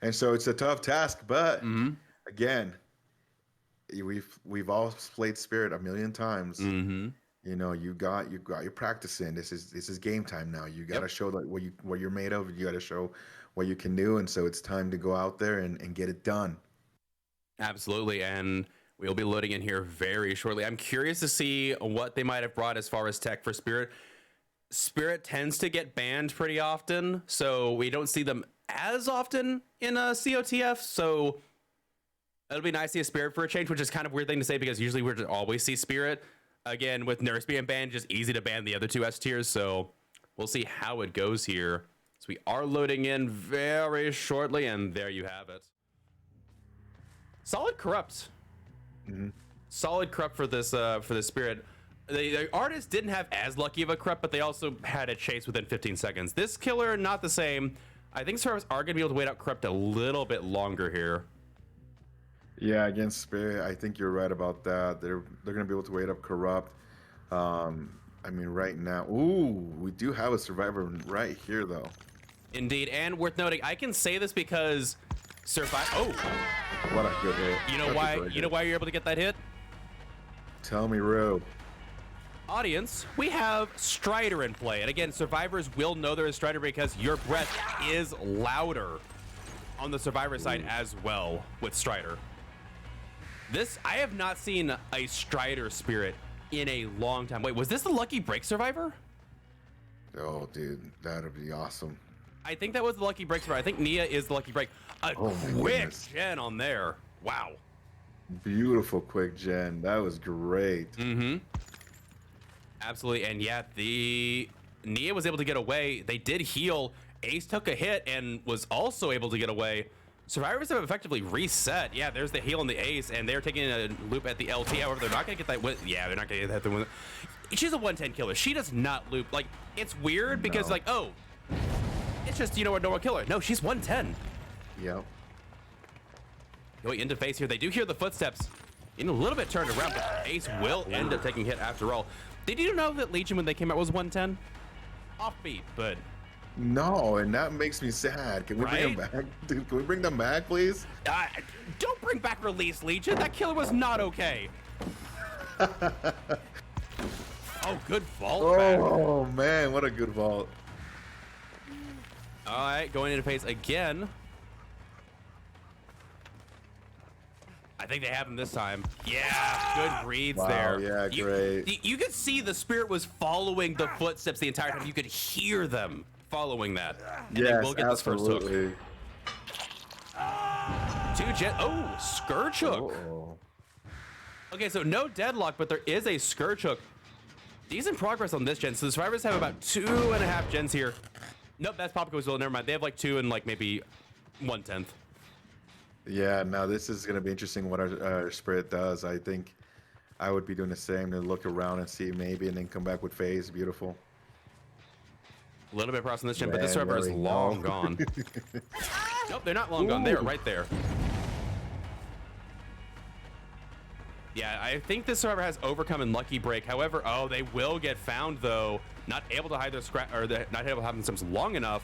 [SPEAKER 2] And so it's a tough task, but again, we've all played Spirit a million times. You got your practice in. This is game time now. You got to show like what you're made of. You got to show what you can do, and so it's time to go out there and get it done.
[SPEAKER 1] Absolutely, and we'll be loading in here very shortly. I'm curious to see what they might have brought as far as tech for Spirit. Spirit tends to get banned pretty often, so we don't see them as often in a COTF. So it'll be nice to see a Spirit for a change, which is kind of a weird thing to say because usually we're always see Spirit. Again, with Nurse being banned, just easy to ban the other 2 S tiers. So we'll see how it goes here. So we are loading in very shortly, and there you have it. Solid corrupt. Solid corrupt for this Spirit. The artist didn't have as lucky of a corrupt, but they also had a chase within 15 seconds. This killer, not the same. I think survivors are going to be able to wait out corrupt a little bit longer here.
[SPEAKER 2] Yeah, against Spirit, I think you're right about that. They're going to be able to wait up corrupt. I mean, right now, ooh, we do have a survivor right here, though.
[SPEAKER 1] Indeed, and worth noting, I can say this because Oh,
[SPEAKER 2] What a good hit.
[SPEAKER 1] you know
[SPEAKER 2] Such a
[SPEAKER 1] why?
[SPEAKER 2] great
[SPEAKER 1] You know
[SPEAKER 2] hit.
[SPEAKER 1] why you're able to get that hit?
[SPEAKER 2] Tell me, Rube.
[SPEAKER 1] Audience, we have Strider in play, and again, survivors will know there is Strider because your breath is louder on the survivor side as well with Strider. I have not seen a Strider spirit in a long time. Wait, was this the Lucky Break survivor?
[SPEAKER 2] Oh, dude, that'd be awesome.
[SPEAKER 1] I think that was the Lucky Break survivor. I think Nia is the Lucky Break. A
[SPEAKER 2] Oh my
[SPEAKER 1] quick
[SPEAKER 2] goodness.
[SPEAKER 1] gen on there. Wow.
[SPEAKER 2] Beautiful quick gen. That was great.
[SPEAKER 1] Mm-hmm. Absolutely, and yeah, the Nia was able to get away. They did heal. Ace took a hit and was also able to get away. Survivors have effectively reset. Yeah, there's the heal on the Ace, and they're taking a loop at the LT. However, they're not going to get that win. Yeah, they're not going to get that win. She's a 110 killer. She does not loop. Like, it's weird because,
[SPEAKER 2] No.
[SPEAKER 1] like, oh, it's just, you know, a normal killer. No, she's 110.
[SPEAKER 2] Yep.
[SPEAKER 1] Going into face here. They do hear the footsteps. In a little bit turned around, but Ace will end up taking hit after all. Did you know that Legion, when they came out, was 110? Offbeat, but...
[SPEAKER 2] No, and that makes me sad. Can we bring
[SPEAKER 1] Right?
[SPEAKER 2] them back? Dude, can we bring them back, please?
[SPEAKER 1] Don't bring back Release Legion. That killer was not okay. Oh, good vault back.
[SPEAKER 2] Oh, man, what a good vault.
[SPEAKER 1] All right, going into phase again. I think they have him this time. Yeah, good reads
[SPEAKER 2] Wow,
[SPEAKER 1] there.
[SPEAKER 2] yeah, great.
[SPEAKER 1] You could see the spirit was following the footsteps the entire time. You could hear them following that. And they
[SPEAKER 2] Yes,
[SPEAKER 1] will get this first hook.
[SPEAKER 2] absolutely.
[SPEAKER 1] Oh, Scourge hook.
[SPEAKER 2] Oh,
[SPEAKER 1] Okay, so no deadlock, but there is a Scourge hook. Decent progress on this gen. So the survivors have about 2.5 gens here. Nope, that's Pop Goes Well. Never mind. They have like 2 and like maybe 1/10.
[SPEAKER 2] yeah, now this is going to be interesting what our spirit does. I think I would be doing the same to look around and see maybe and then come back with phase. Beautiful.
[SPEAKER 1] A little bit of progress on this gen, but
[SPEAKER 2] Man,
[SPEAKER 1] this server is
[SPEAKER 2] there we
[SPEAKER 1] long
[SPEAKER 2] go.
[SPEAKER 1] gone. Nope, they're not long gone. They're
[SPEAKER 2] Ooh.
[SPEAKER 1] right there. Yeah, I think this server has overcome in Lucky Break. However, oh, they will get found though. Not able to hide their scratch, or not able to have themselves long enough.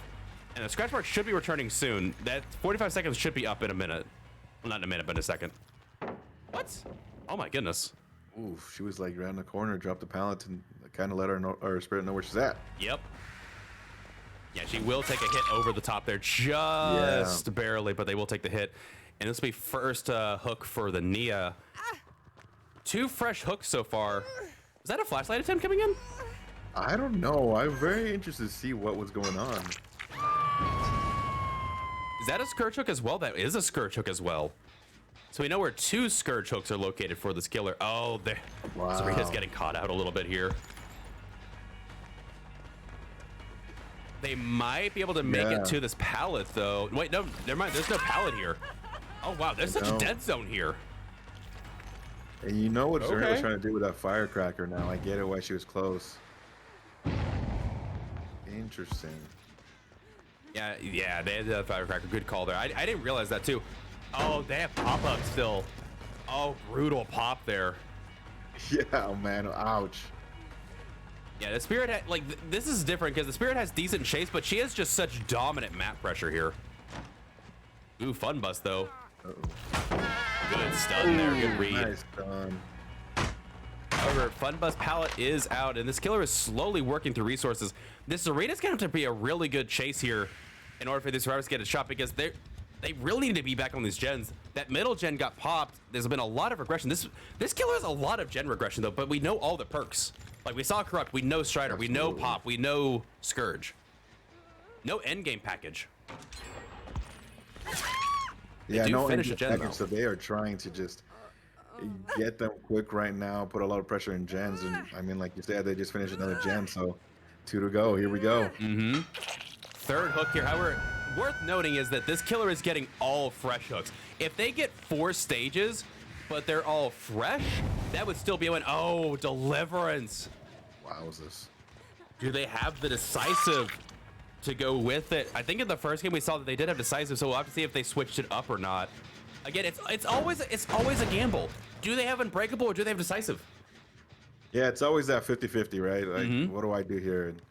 [SPEAKER 1] And the scratch mark should be returning soon. That 45 seconds should be up in a minute. Well, not in a minute, but in a second. What? Oh my goodness.
[SPEAKER 2] Ooh, she was like around the corner, dropped the pallet, and kind of let our spirit know where she's at.
[SPEAKER 1] Yep. Yeah, she will take a hit over the top there, just barely, but they will take the hit. And this will be first hook for the Nia. 2 fresh hooks so far. Is that a flashlight attempt coming in?
[SPEAKER 2] I don't know. I'm very interested to see what was going on.
[SPEAKER 1] Is that a Scourge hook as well? That is a Scourge hook as well. So we know where 2 Scourge hooks are located for this killer. Oh, there.
[SPEAKER 2] Wow.
[SPEAKER 1] Serena's getting caught out a little bit here. They might be able to make
[SPEAKER 2] Yeah.
[SPEAKER 1] it to this pallet, though. Wait, no, never mind. There's no pallet here. Oh, wow. There's such a
[SPEAKER 2] No.
[SPEAKER 1] dead zone here.
[SPEAKER 2] And you know what Serena was
[SPEAKER 1] Okay.
[SPEAKER 2] trying to do with that firecracker now. I get it why she was close. Interesting.
[SPEAKER 1] Yeah, they had the firecracker. Good call there. I didn't realize that, too. Oh, they have pop-up still. Oh, brutal pop there.
[SPEAKER 2] Yeah, man. Ouch.
[SPEAKER 1] Yeah, the Spirit, this is different because the Spirit has decent chase, but she has just such dominant map pressure here. Ooh, fun bust, though. Good stun there, good read.
[SPEAKER 2] Nice done.
[SPEAKER 1] However, Fun Bust pallet is out, and this killer is slowly working through resources. This arena's gonna have to be a really good chase here in order for these survivors to get a shot, because they really need to be back on these gens. That middle gen got popped. There's been a lot of regression. This killer has a lot of gen regression, though, but we know all the perks. Like, we saw Corrupt, we know Strider, we know
[SPEAKER 2] Absolutely.
[SPEAKER 1] Pop, we know Scourge. No endgame package.
[SPEAKER 2] Yeah,
[SPEAKER 1] do
[SPEAKER 2] no
[SPEAKER 1] finish
[SPEAKER 2] engine
[SPEAKER 1] a gen,
[SPEAKER 2] package,
[SPEAKER 1] though.
[SPEAKER 2] so they are trying to just get them quick right now, put a lot of pressure in gens, and I mean, like you said, they just finished another gen, so 2 to go. Here we go.
[SPEAKER 1] Mm-hmm. Third hook here. However, worth noting is that this killer is getting all fresh hooks. If they get 4 stages, but they're all fresh, that would still be a win. Oh, Deliverance.
[SPEAKER 2] Wowzers.
[SPEAKER 1] Do they have the decisive to go with it? I think in the first game we saw that they did have decisive, so we'll have to see if they switched it up or not. Again, it's always a gamble. Do they have unbreakable or do they have decisive?
[SPEAKER 2] Yeah, it's always that 50-50, right? Like, what do I do here? And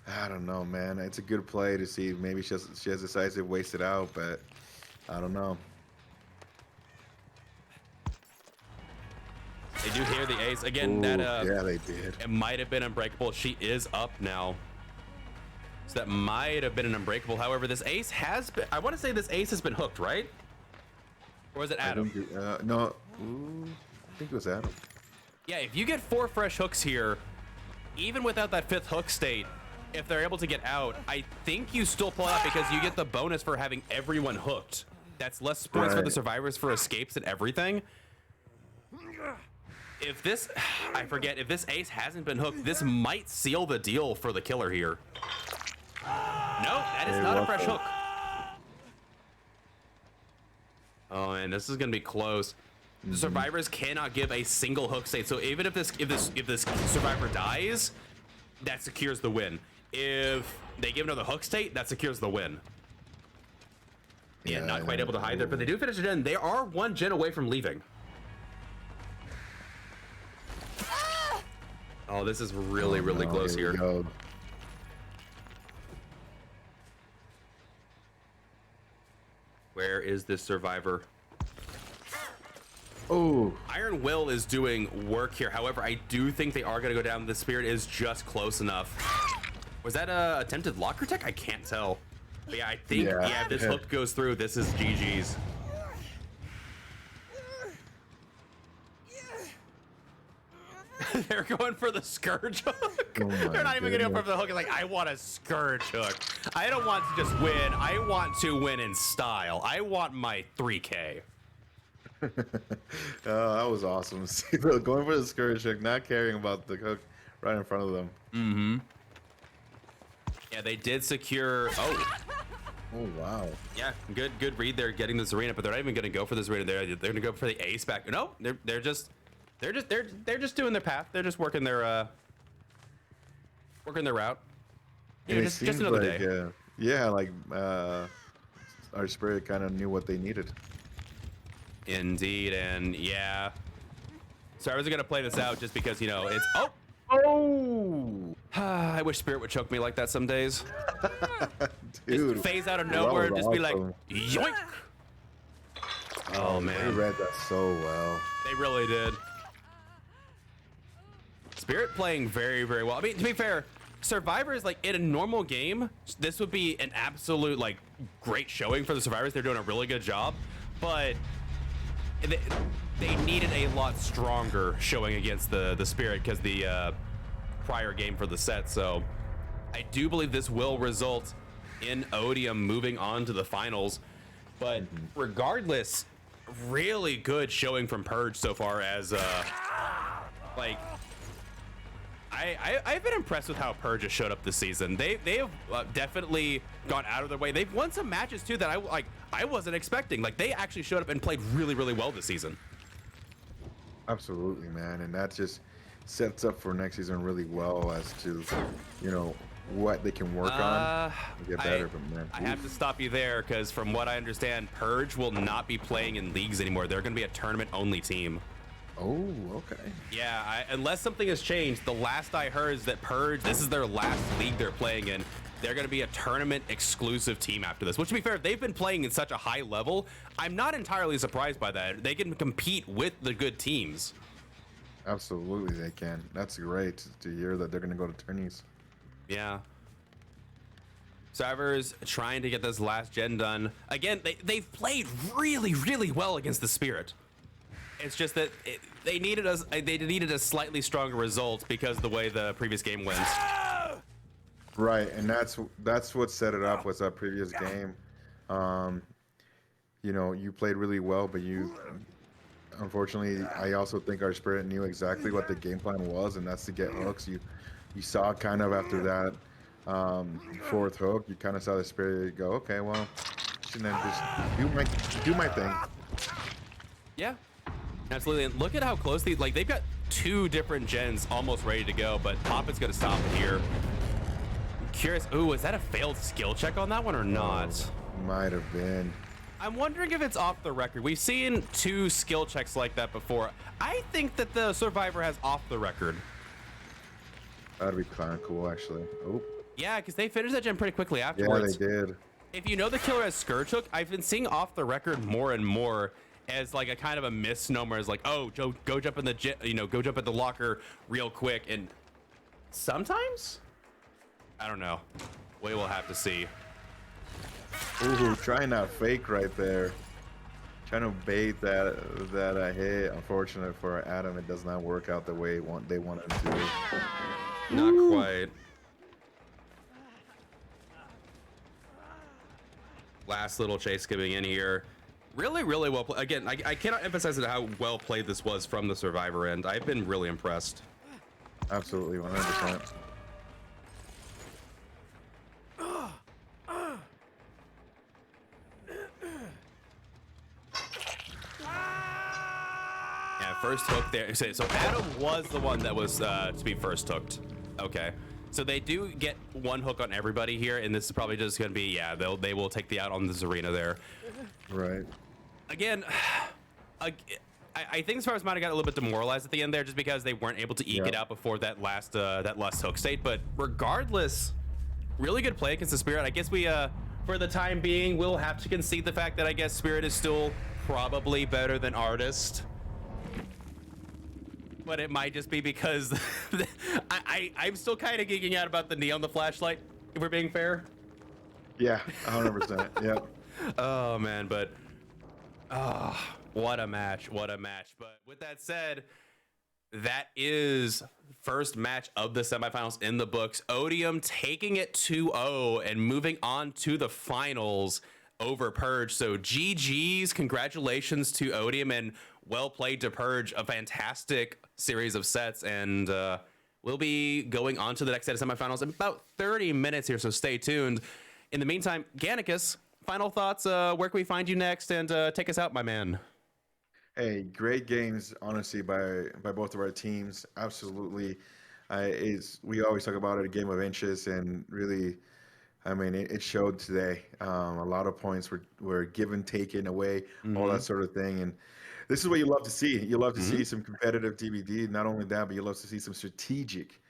[SPEAKER 2] I don't know, man. It's a good play to see. Maybe she has decided to waste it out, but I don't know.
[SPEAKER 1] They do hear the ace again.
[SPEAKER 2] Ooh,
[SPEAKER 1] That
[SPEAKER 2] yeah, they did.
[SPEAKER 1] it might have been unbreakable. She is up now, so that might have been an unbreakable. However, this ace has been. I want to say this ace has been hooked, right? Or was it Adam?
[SPEAKER 2] No, ooh, I think it was Adam.
[SPEAKER 1] Yeah, if you get 4 fresh hooks here, even without that 5th hook state, if they're able to get out, I think you still pull out because you get the bonus for having everyone hooked. That's less points for the survivors for escapes and everything. If this, I forget, if this ace hasn't been hooked, this might seal the deal for the killer here. No, that is not a fresh hook. Oh, and this is gonna be close. The survivors cannot give a single hook state, so even if this survivor dies, that secures the win. If they give another hook state, that secures the win. Yeah, not quite able to hide there, but they do finish it in. They are 1 gen away from leaving. Oh, this is really, really close here. Where is this survivor?
[SPEAKER 2] Oh,
[SPEAKER 1] Iron Will is doing work here. However, I do think they are going to go down. The Spirit is just close enough. Was that a attempted locker tech? I can't tell. But yeah, I think, yeah, if this hook goes through, this is GG's. They're going for the Scourge hook.
[SPEAKER 2] Oh
[SPEAKER 1] They're not even going to go for the hook. It's like, I want a Scourge hook. I don't want to just win. I want to win in style. I want my 3K.
[SPEAKER 2] That was awesome. Going for the Scourge hook, not caring about the hook right in front of them.
[SPEAKER 1] Mm-hmm. Yeah, they did secure. Oh.
[SPEAKER 2] Oh wow.
[SPEAKER 1] Yeah, good read there, getting this arena, but they're not even going to go for this arena. They're going to go for the ace back. No, they're just doing their path. They're just working their route. You know, just another day.
[SPEAKER 2] Yeah, like our Spirit kind of knew what they needed.
[SPEAKER 1] Indeed, and yeah. So I was gonna play this out just because, you know, it's I wish Spirit would choke me like that some days.
[SPEAKER 2] Dude,
[SPEAKER 1] just phase out of nowhere and just be like, yoink. Oh man,
[SPEAKER 2] they read that so well.
[SPEAKER 1] They really did. Spirit playing very, very well. I mean, to be fair, Survivors, like in a normal game, this would be an absolute like great showing for the Survivors. They're doing a really good job, but they needed a lot stronger showing against the Spirit because the prior game for the set. So I do believe this will result in Odium moving on to the finals. But regardless, really good showing from Purge so far as like I've been impressed with how Purge has showed up this season. They have definitely gone out of their way. They've won some matches too that I wasn't expecting. Like they actually showed up and played really, really well this season.
[SPEAKER 2] Absolutely, man, and that just sets up for next season really well as to, you know, what they can work on and get better. But man,
[SPEAKER 1] I have to stop you there because from what I understand, Purge will not be playing in leagues anymore. They're going to be a tournament-only team.
[SPEAKER 2] Oh, okay.
[SPEAKER 1] Yeah, unless something has changed. The last I heard is that Purge, this is their last league they're playing in. They're going to be a tournament exclusive team after this, which to be fair, they've been playing in such a high level. I'm not entirely surprised by that. They can compete with the good teams.
[SPEAKER 2] Absolutely, they can. That's great to hear that they're going to go to tourneys.
[SPEAKER 1] Yeah. Survivors trying to get this last gen done. Again, they've played really, really well against the Spirit. It's just that they needed a slightly stronger result because of the way the previous game went.
[SPEAKER 2] Right, and that's what set it up was that previous game. You know, you played really well, but unfortunately, I also think our Spirit knew exactly what the game plan was, and that's to get hooks. You saw kind of after that fourth hook, you kind of saw the Spirit go, okay, well, shouldn't I just do my thing.
[SPEAKER 1] Yeah. Absolutely, and look at how close they've got 2 different gens almost ready to go, but Poppet's gonna stop it here. I'm curious, ooh, is that a failed skill check on that one or not?
[SPEAKER 2] Might have been.
[SPEAKER 1] I'm wondering if it's off the record. We've seen 2 skill checks like that before. I think that the Survivor has off the record.
[SPEAKER 2] That'd be kind of cool, actually. Oh,
[SPEAKER 1] Yeah, because they finished that gen pretty quickly
[SPEAKER 2] yeah,
[SPEAKER 1] afterwards.
[SPEAKER 2] they did.
[SPEAKER 1] If you know the killer has Scourge Hook, I've been seeing off the record more and more as like a kind of a misnomer, as like, oh, Joe, go jump in the go jump at the locker real quick. And sometimes, I don't know. We will have to see.
[SPEAKER 2] Ooh, trying that fake right there. Trying to bait that hit. Unfortunately for Adam, it does not work out the way they want it to.
[SPEAKER 1] Not quite. Last little chase skipping in here. Really, really well played. Again, I cannot emphasize it how well played this was from the Survivor end. I've been really impressed.
[SPEAKER 2] Absolutely, 100%.
[SPEAKER 1] Yeah, first hook there. So Adam was the one that was to be first hooked. Okay. So they do get 1 hook on everybody here, and this is probably just going to be, yeah, they will take the out on this arena there.
[SPEAKER 2] Right.
[SPEAKER 1] Again, I think as far as might have got a little bit demoralized at the end there, just because they weren't able to eke it out before that last hook state. But regardless, really good play against the Spirit. I guess we, for the time being, we'll have to concede the fact that I guess Spirit is still probably better than Artist. But it might just be because I'm still kind of geeking out about the knee on the flashlight, if we're being fair.
[SPEAKER 2] Yeah, 100%. Yeah.
[SPEAKER 1] Oh, man, but what a match. What a match. But with that said, that is first match of the semifinals in the books. Odium taking it 2-0 and moving on to the finals over Purge. So GG's, congratulations to Odium, and well played to Purge. A fantastic series of sets, and we'll be going on to the next set of semifinals in about 30 minutes here, so stay tuned. In the meantime, Gannicus, final thoughts, where can we find you next, and take us out, my man.
[SPEAKER 2] Hey, great games, honestly, by both of our teams. Absolutely. We always talk about it, a game of inches, and really, I mean, it showed today. A lot of points were given, taken away, all that sort of thing. And this is what you love to see. You love to see some competitive DVD. Not only that, but you love to see some strategic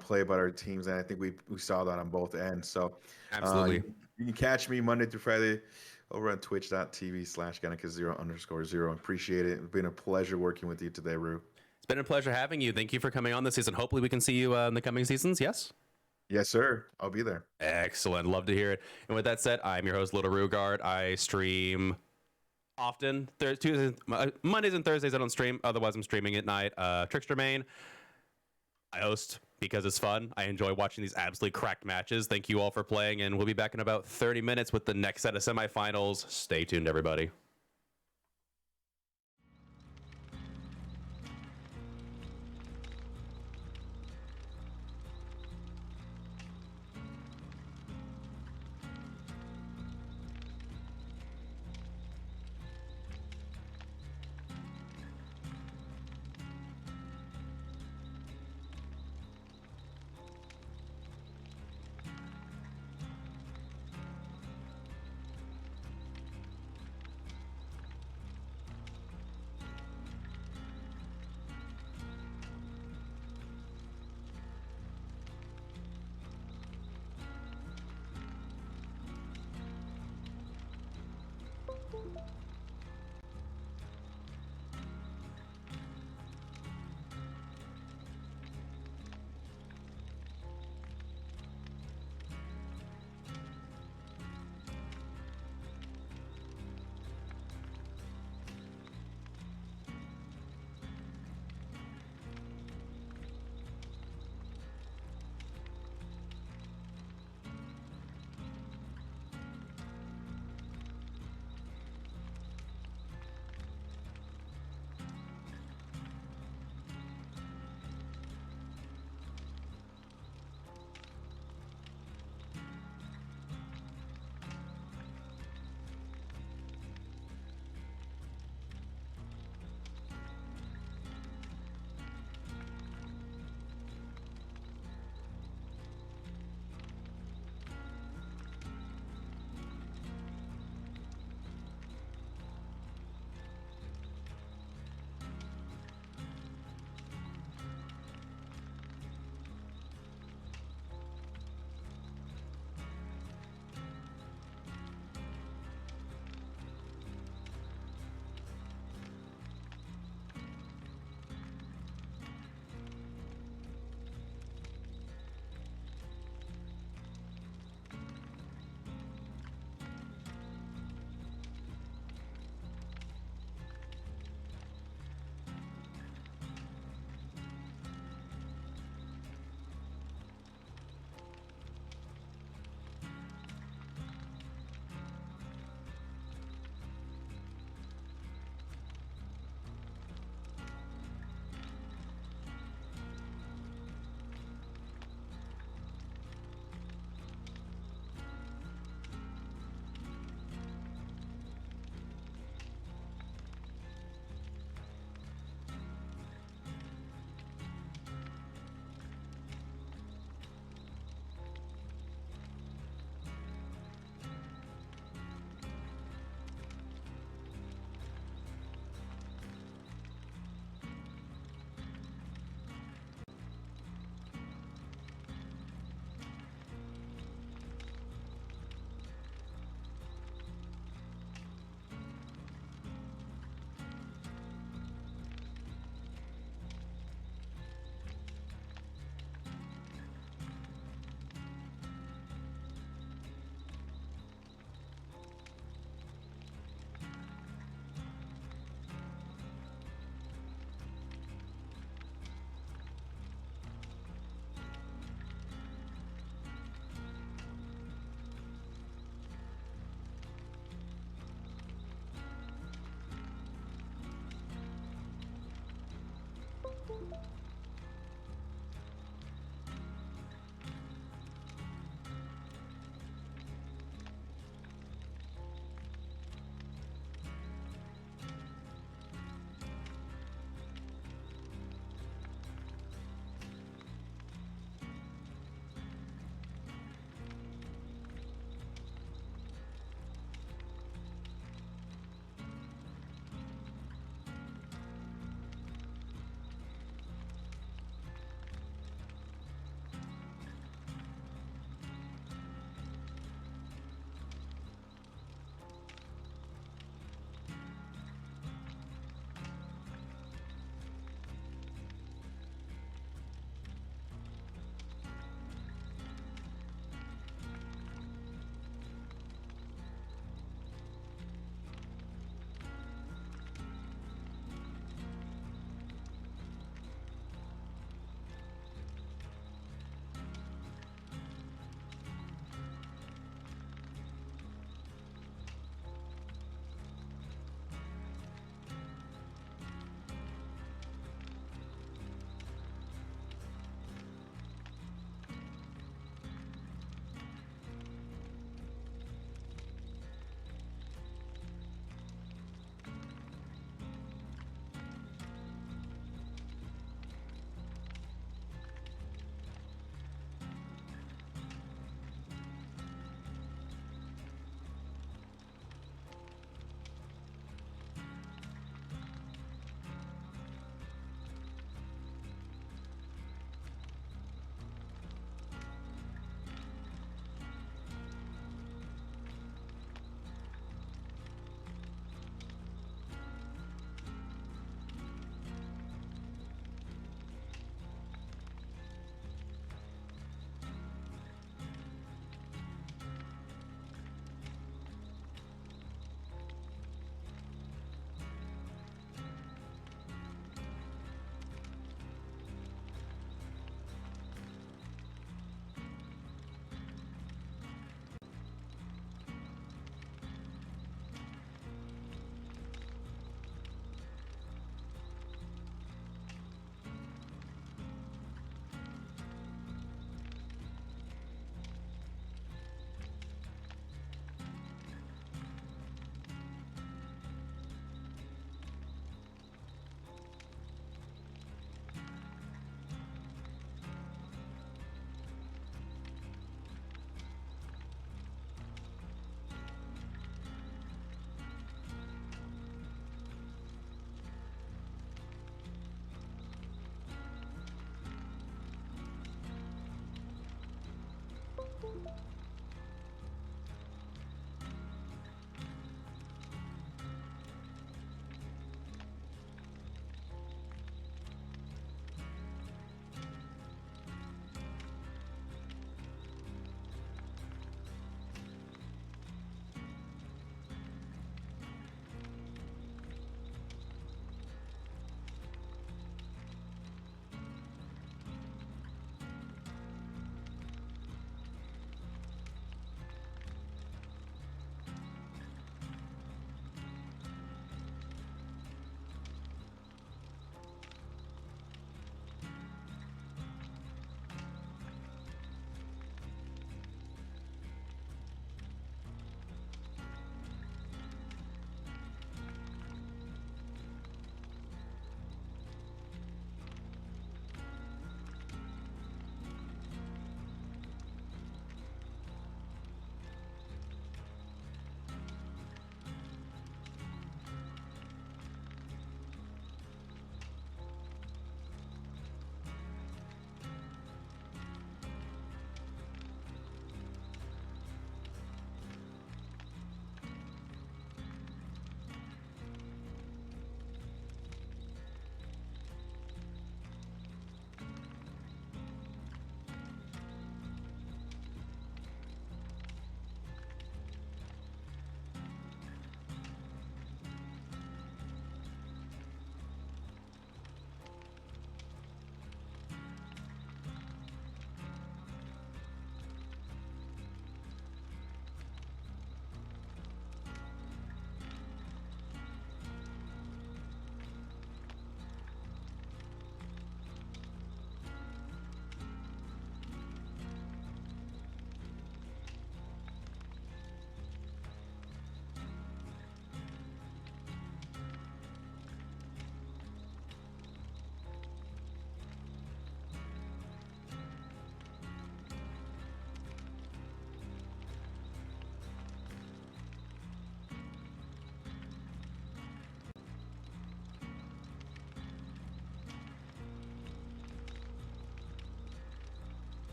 [SPEAKER 2] play by our teams. And I think we saw that on both ends. So
[SPEAKER 1] Absolutely.
[SPEAKER 2] You can catch me Monday through Friday over on twitch.tv/Gannicus0_0. Appreciate it. It's been a pleasure working with you today, Rue.
[SPEAKER 1] It's been a pleasure having you. Thank you for coming on this season. Hopefully we can see you in the coming seasons. Yes?
[SPEAKER 2] Yes, sir. I'll be there.
[SPEAKER 1] Excellent. Love to hear it. And with that said, I'm your host, littlerugaard. I stream often. Mondays and Thursdays I don't stream. Otherwise, I'm streaming at night. Trickster main. I host because it's fun. I enjoy watching these absolutely cracked matches. Thank you all for playing, and we'll be back in about 30 minutes with the next set of semifinals. Stay tuned, everybody.